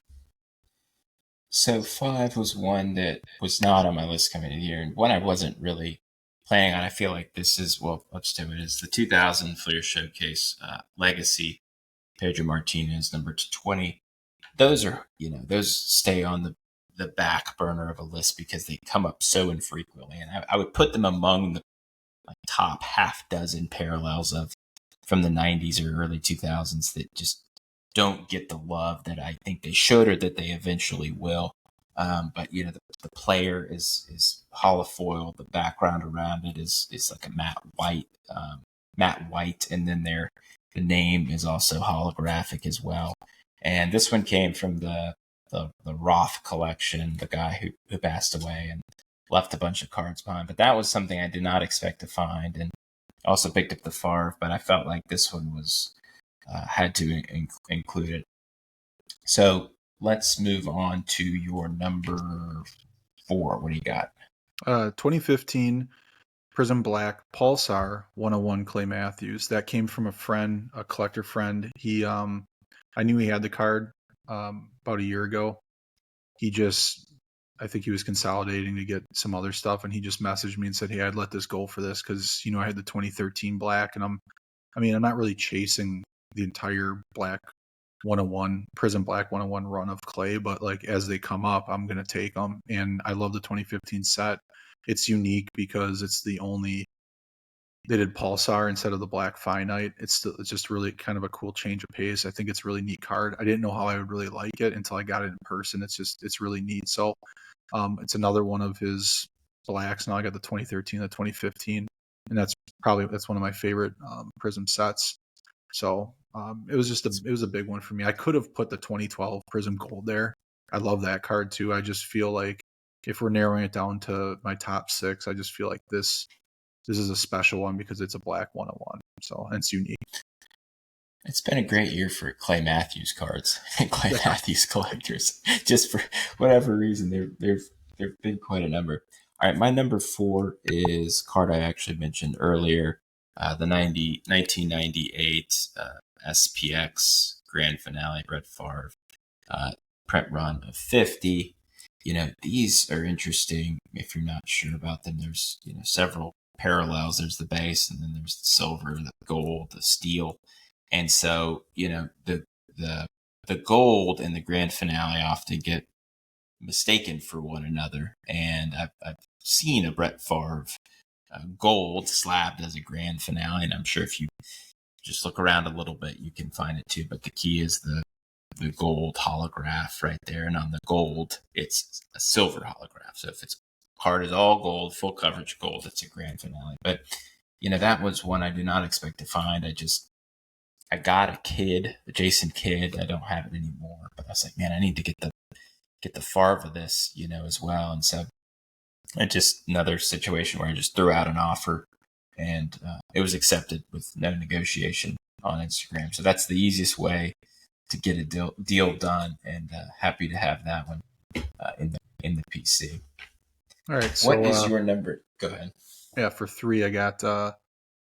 So 5 was one that was not on my list coming into the year, and one I wasn't really planning on. I feel like this is, well, let's do it. Is the 2000 Fleer Showcase Legacy Pedro Martinez, number 20. Those are, those stay on the back burner of a list because they come up so infrequently. And I would put them among the top half dozen parallels from the 90s or early 2000s that just don't get the love that I think they should or that they eventually will. But the player is holofoil. The background around it is like a matte white, and then the name is also holographic as well. And this one came from the Roth collection, the guy who passed away and left a bunch of cards behind. But that was something I did not expect to find, and also picked up the Favre. But I felt like this one was had to include it. So let's move on to your number 4. What do you got? 2015 Prism Black Pulsar 101 Clay Matthews. That came from a friend, a collector friend. He, I knew he had the card about a year ago. I think he was consolidating to get some other stuff, and he just messaged me and said, "Hey, I'd let this go for this because I had the 2013 Black, and I'm not really chasing the entire Black 101 Prism Black 101 run of Clay, but like as they come up, I'm gonna take them." And I love the 2015 set. It's unique because it's the only they did Pulsar instead of the Black Finite. It's just really kind of a cool change of pace. I think it's a really neat card. I didn't know how I would really like it until I got it in person. It's really neat. So it's another one of his blacks. Now I got the 2013, the 2015, and that's one of my favorite Prism sets. So it was a big one for me. I could have put the 2012 Prism Gold there. I love that card too. I just feel like if we're narrowing it down to my top 6, I just feel like this is a special one because it's a Black 101. So and it's unique. It's been a great year for Clay Matthews cards and Clay Matthews collectors. Just for whatever reason, there've been quite a number. All right, my number 4 is a card I actually mentioned earlier, the 1998 SPX Grand Finale Brett Favre print run of 50. These are interesting if you're not sure about them. There's several parallels. There's the base, and then there's the silver, the gold, the steel. And so, the gold and the Grand Finale often get mistaken for one another. And I've seen a Brett Favre gold slabbed as a Grand Finale, and I'm sure if you just look around a little bit, you can find it too. But the key is the gold holograph right there, and on the gold, it's a silver holograph. So if it's card is all gold, full coverage gold, it's a Grand Finale. But that was one I did not expect to find. I got a Jason Kidd. I don't have it anymore, but I was like, man, I need to get the Favre of this, as well. And so it's just another situation where I just threw out an offer, and it was accepted with no negotiation on Instagram. So that's the easiest way to get a deal done, and happy to have that one in the PC. All right. So, what is your number? Go ahead. Yeah, for 3, I got the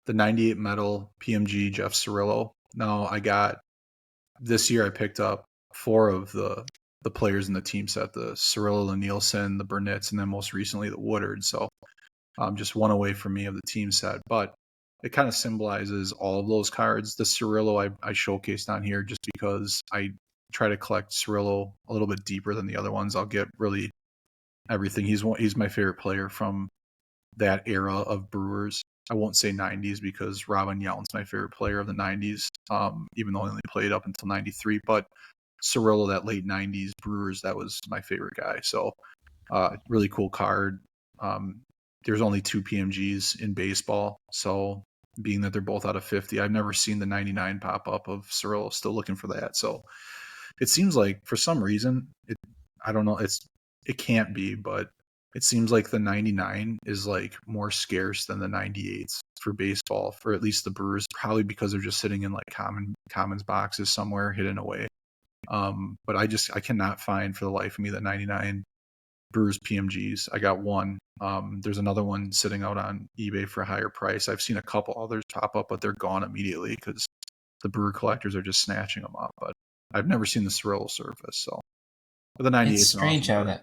98 metal PMG Jeff Cirillo. Now this year I picked up 4 of the players in the team set: the Cirillo, the Nielsen, the Burnett's, and then most recently the Woodard. So just one away from me of the team set, but it kind of symbolizes all of those cards. The Cirillo I showcased on here just because I try to collect Cirillo a little bit deeper than the other ones. I'll get really everything. He's my favorite player from that era of Brewers. I won't say 90s because Robin Yount's my favorite player of the 90s, even though he only played up until 93. But Cirillo, that late 90s Brewers, that was my favorite guy. So really cool card. There's only 2 PMGs in baseball. So being that they're both out of 50, I've never seen the 99 pop up of Cirillo. Still looking for that. So it seems like for some reason, I don't know, it can't be, but it seems like the 99 is like more scarce than the 98s for baseball, for at least the Brewers, probably because they're just sitting in like commons boxes somewhere hidden away. But I cannot find for the life of me the 99 Brewers PMGs. I got one. There's another one sitting out on eBay for a higher price. I've seen a couple others pop up, but they're gone immediately because the brewer collectors are just snatching them up. But I've never seen the Cirillo surface. So, but the 98 is an awesome.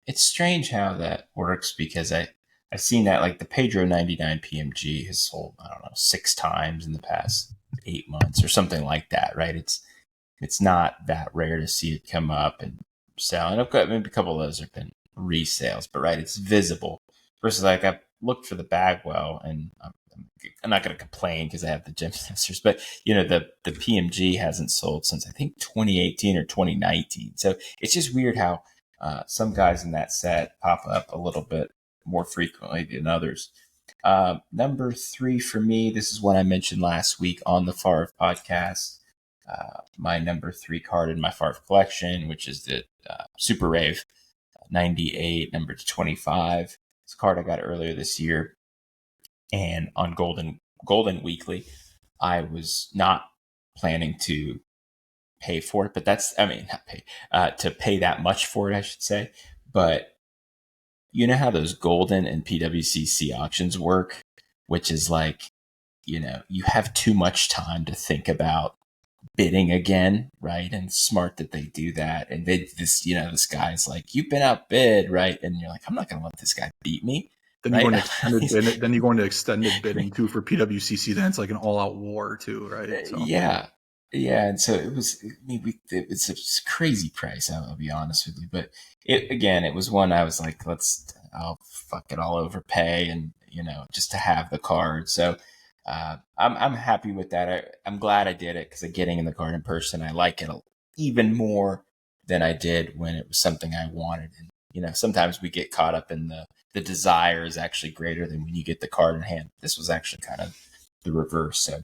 It's strange how that works, because I've seen that, like, the Pedro 99 PMG has sold, I don't know, 6 times in the past 8 months or something like that, right? It's not that rare to see it come up and sell. And I've got maybe a couple of those have been resales, but right, it's visible. Versus, like, I've looked for the Bagwell, and I'm not going to complain because I have the Gem Masters, but the PMG hasn't sold since I think 2018 or 2019. So it's just weird how some guys in that set pop up a little bit more frequently than others. Number 3 for me, this is one I mentioned last week on the Favre podcast. My number 3 card in my Favre collection, which is the Super Rave 98, number 25. It's a card I got earlier this year. And on Golden Weekly, I was not planning to pay for it, but to pay that much for it, I should say. But you know how those Golden and PWCC auctions work, which is like, you have too much time to think about bidding again, right? And smart that they do that. And this guy's like, you've been outbid, right? And you're like, I'm not going to let this guy beat me. Then right? you go into extended bidding too for PWCC. Then it's like an all-out war too, right? So. Yeah. And so it was. It's a crazy price. I'll be honest with you, but it was one I was like, I'll fuck it, all overpay, and just to have the card. So I'm happy with that. I'm glad I did it, because getting in the card in person, I like it even more than I did when it was something I wanted. And sometimes we get caught up in the desire is actually greater than when you get the card in hand. This was actually kind of the reverse. So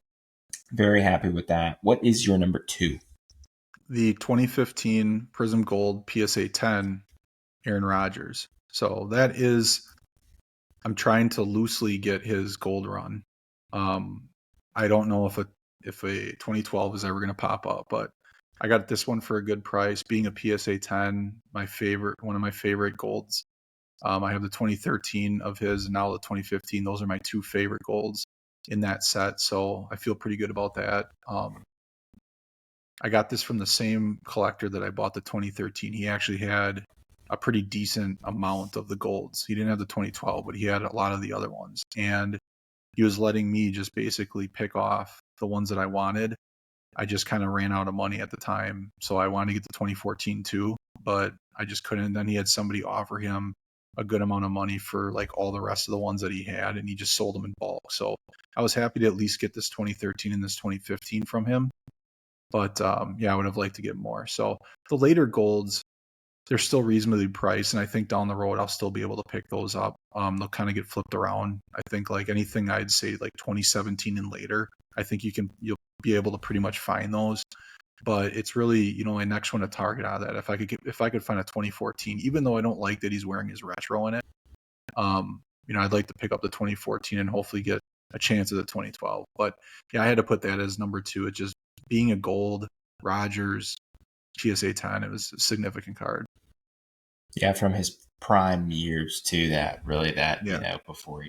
very happy with that. What is your number 2? The 2015 Prism Gold PSA 10 Aaron Rodgers. So that is, I'm trying to loosely get his gold run. I don't know if a 2012 is ever going to pop up, but I got this one for a good price. Being a PSA 10, one of my favorite golds. I have the 2013 of his, and now the 2015. Those are my 2 favorite golds in that set, so I feel pretty good about that. I got this from the same collector that I bought the 2013. He actually had a pretty decent amount of the golds. He didn't have the 2012, but he had a lot of the other ones. And he was letting me just basically pick off the ones that I wanted. I just kind of ran out of money at the time, so I wanted to get the 2014 too, but I just couldn't. And then he had somebody offer him a good amount of money for like all the rest of the ones that he had, and he just sold them in bulk. So I was happy to at least get this 2013 and this 2015 from him. But I would have liked to get more. So the later golds, they're still reasonably priced, and I think down the road I'll still be able to pick those up. They'll kind of get flipped around. I think like anything I'd say like 2017 and later, I think you'll be able to pretty much find those. But it's really, my next one to target out of that. If I could find a 2014, even though I don't like that he's wearing his retro in it, I'd like to pick up the 2014 and hopefully get a chance at the 2012. But yeah, I had to put that as number 2. It just being a gold Rodgers PSA 10, it was a significant card. Yeah, from his prime years to before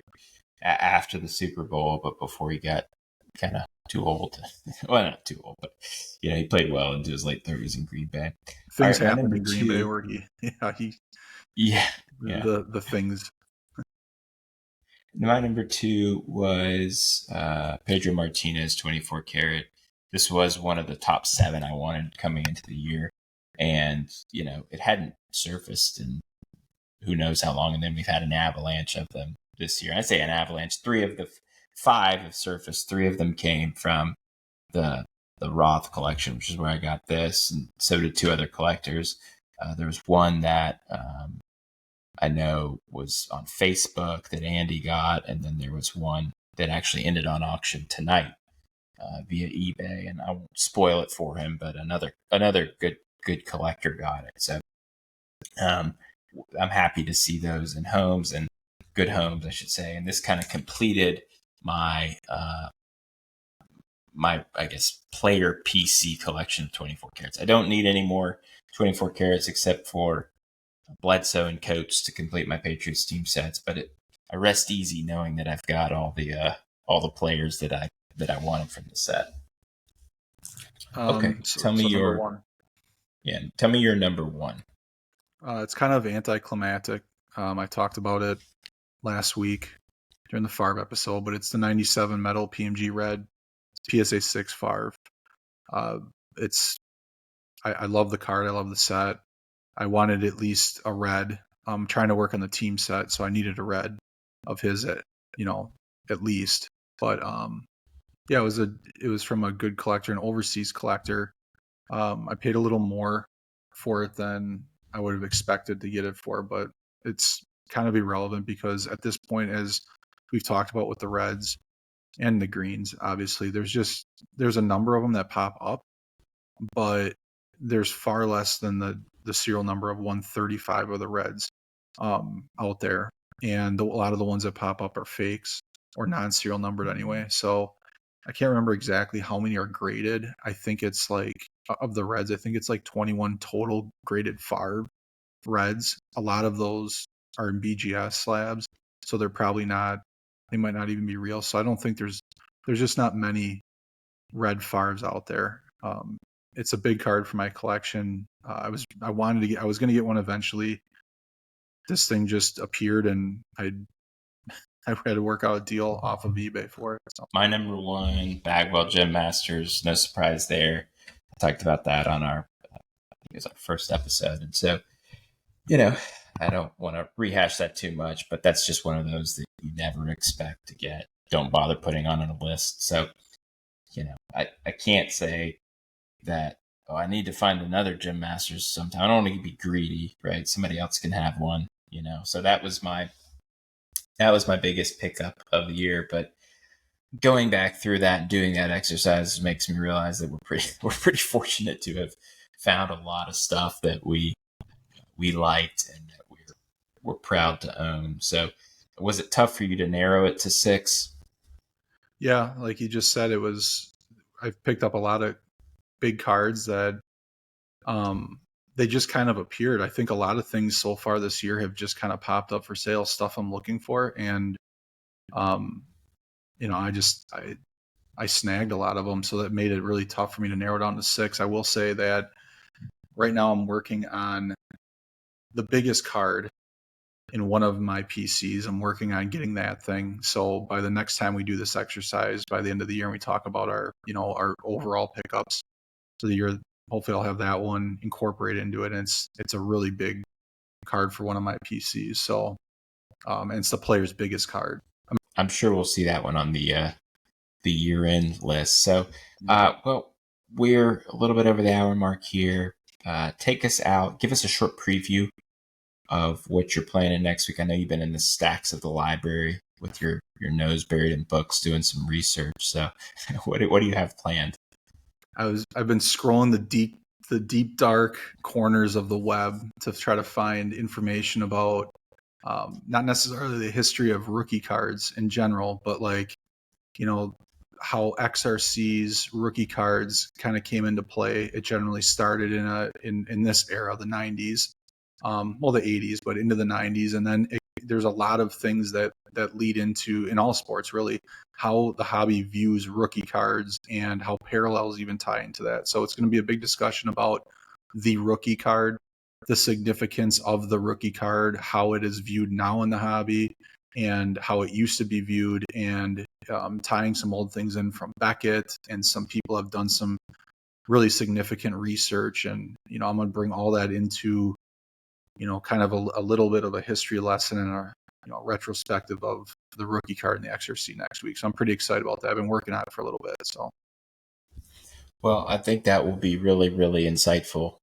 after the Super Bowl, but before he got kind of too old. Well, not too old, but he played well into his late 30s in Green Bay. Things happened in Green Bay where the things. My number 2 was Pedro Martinez 24 karat. This was one of the top 7 I wanted coming into the year, and it hadn't surfaced in who knows how long, and then we've had an avalanche of them this year. I say an avalanche. 3 of the 5 have surfaced. 3 of them came from the Roth collection, which is where I got this, and so did 2 other collectors. There was one that I know was on Facebook that Andy got, and then there was one that actually ended on auction tonight via eBay, and I won't spoil it for him, but another good collector got it. So I'm happy to see those in homes, and good homes, I should say. And this kind of completed my my, I guess, player PC collection of 24 carats. I don't need any more 24 carats except for Bledsoe and Coates to complete my Patriots team sets, but I rest easy knowing that I've got all the players that I wanted from the set. Okay, tell me your number one. Yeah, tell me your number one. It's kind of anticlimactic. I talked about it last week during the Favre episode, but it's the 97 metal PMG Red PSA 6 Favre. I love the card. I love the set. I wanted at least a red. I'm trying to work on the team set, so I needed a red of his at least. But yeah, it was from a good collector, an overseas collector. I paid a little more for it than I would have expected to get it for, but it's kind of irrelevant because at this point, as we've talked about with the reds and the greens, obviously there's a number of them that pop up, but there's far less than the serial number of 135 of the reds out there, and a lot of the ones that pop up are fakes or non-serial numbered anyway. So I can't remember exactly how many are graded. I think it's like of the reds, I think it's like 21 total graded Favre reds. A lot of those are in BGS slabs, so they're probably not. They might not even be real. So I don't think there's just not many red Favres out there. It's a big card for my collection. I was going to get one eventually. This thing just appeared, and I had to work out a deal off of eBay for it. So. My number one, Bagwell Gem Masters. No surprise there. I talked about that on our first episode, and so I don't want to rehash that too much, but that's just one of those that you never expect to get. Don't bother putting on a list. So I can't say that, I need to find another Gem Masters sometime. I don't want to be greedy, right? Somebody else can have one, So that was my biggest pickup of the year. But going back through that and doing that exercise makes me realize that we're pretty fortunate to have found a lot of stuff that we liked and that we're proud to own. So was it tough for you to narrow it to 6? Yeah, like you just said, I've picked up a lot of big cards that they just kind of appeared. I think a lot of things so far this year have just kind of popped up for sale, stuff I'm looking for, and I snagged a lot of them, so that made it really tough for me to narrow down to 6. I will say that right now I'm working on the biggest card in one of my PCs. I'm working on getting that thing. So by the next time we do this exercise, by the end of the year, and we talk about our overall pickups for the year, hopefully I'll have that one incorporated into it. And it's a really big card for one of my PCs. So, and it's the player's biggest card. I'm sure we'll see that one on the year-end list. So, well, we're a little bit over the hour mark here. Take us out. Give us a short preview of what you're planning next week. I know you've been in the stacks of the library with your nose buried in books doing some research. So what do you have planned? I've been scrolling the deep dark corners of the web to try to find information about not necessarily the history of rookie cards in general, but how XRC's rookie cards kind of came into play. It generally started in this era, the 90s. The 80s, but into the 90s. And then there's a lot of things that lead into, in all sports really, how the hobby views rookie cards and how parallels even tie into that. So it's going to be a big discussion about the rookie card, the significance of the rookie card, how it is viewed now in the hobby, and how it used to be viewed, and tying some old things in from Beckett. And some people have done some really significant research, and I'm going to bring all that into kind of a little bit of a history lesson and a retrospective of the rookie card in the XRC next week. So I'm pretty excited about that. I've been working on it for a little bit. So, well, I think that will be really, really insightful.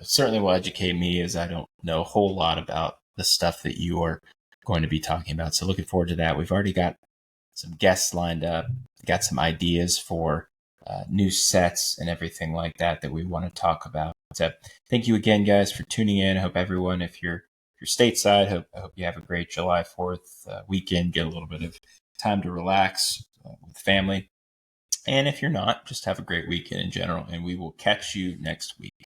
Certainly will educate me, as I don't know a whole lot about the stuff that you are going to be talking about. So looking forward to that. We've already got some guests lined up, got some ideas for new sets and everything like that we want to talk about. So thank you again, guys, for tuning in. I hope everyone, if you're stateside, I hope you have a great July 4th weekend, get a little bit of time to relax with family. And if you're not, just have a great weekend in general, and we will catch you next week.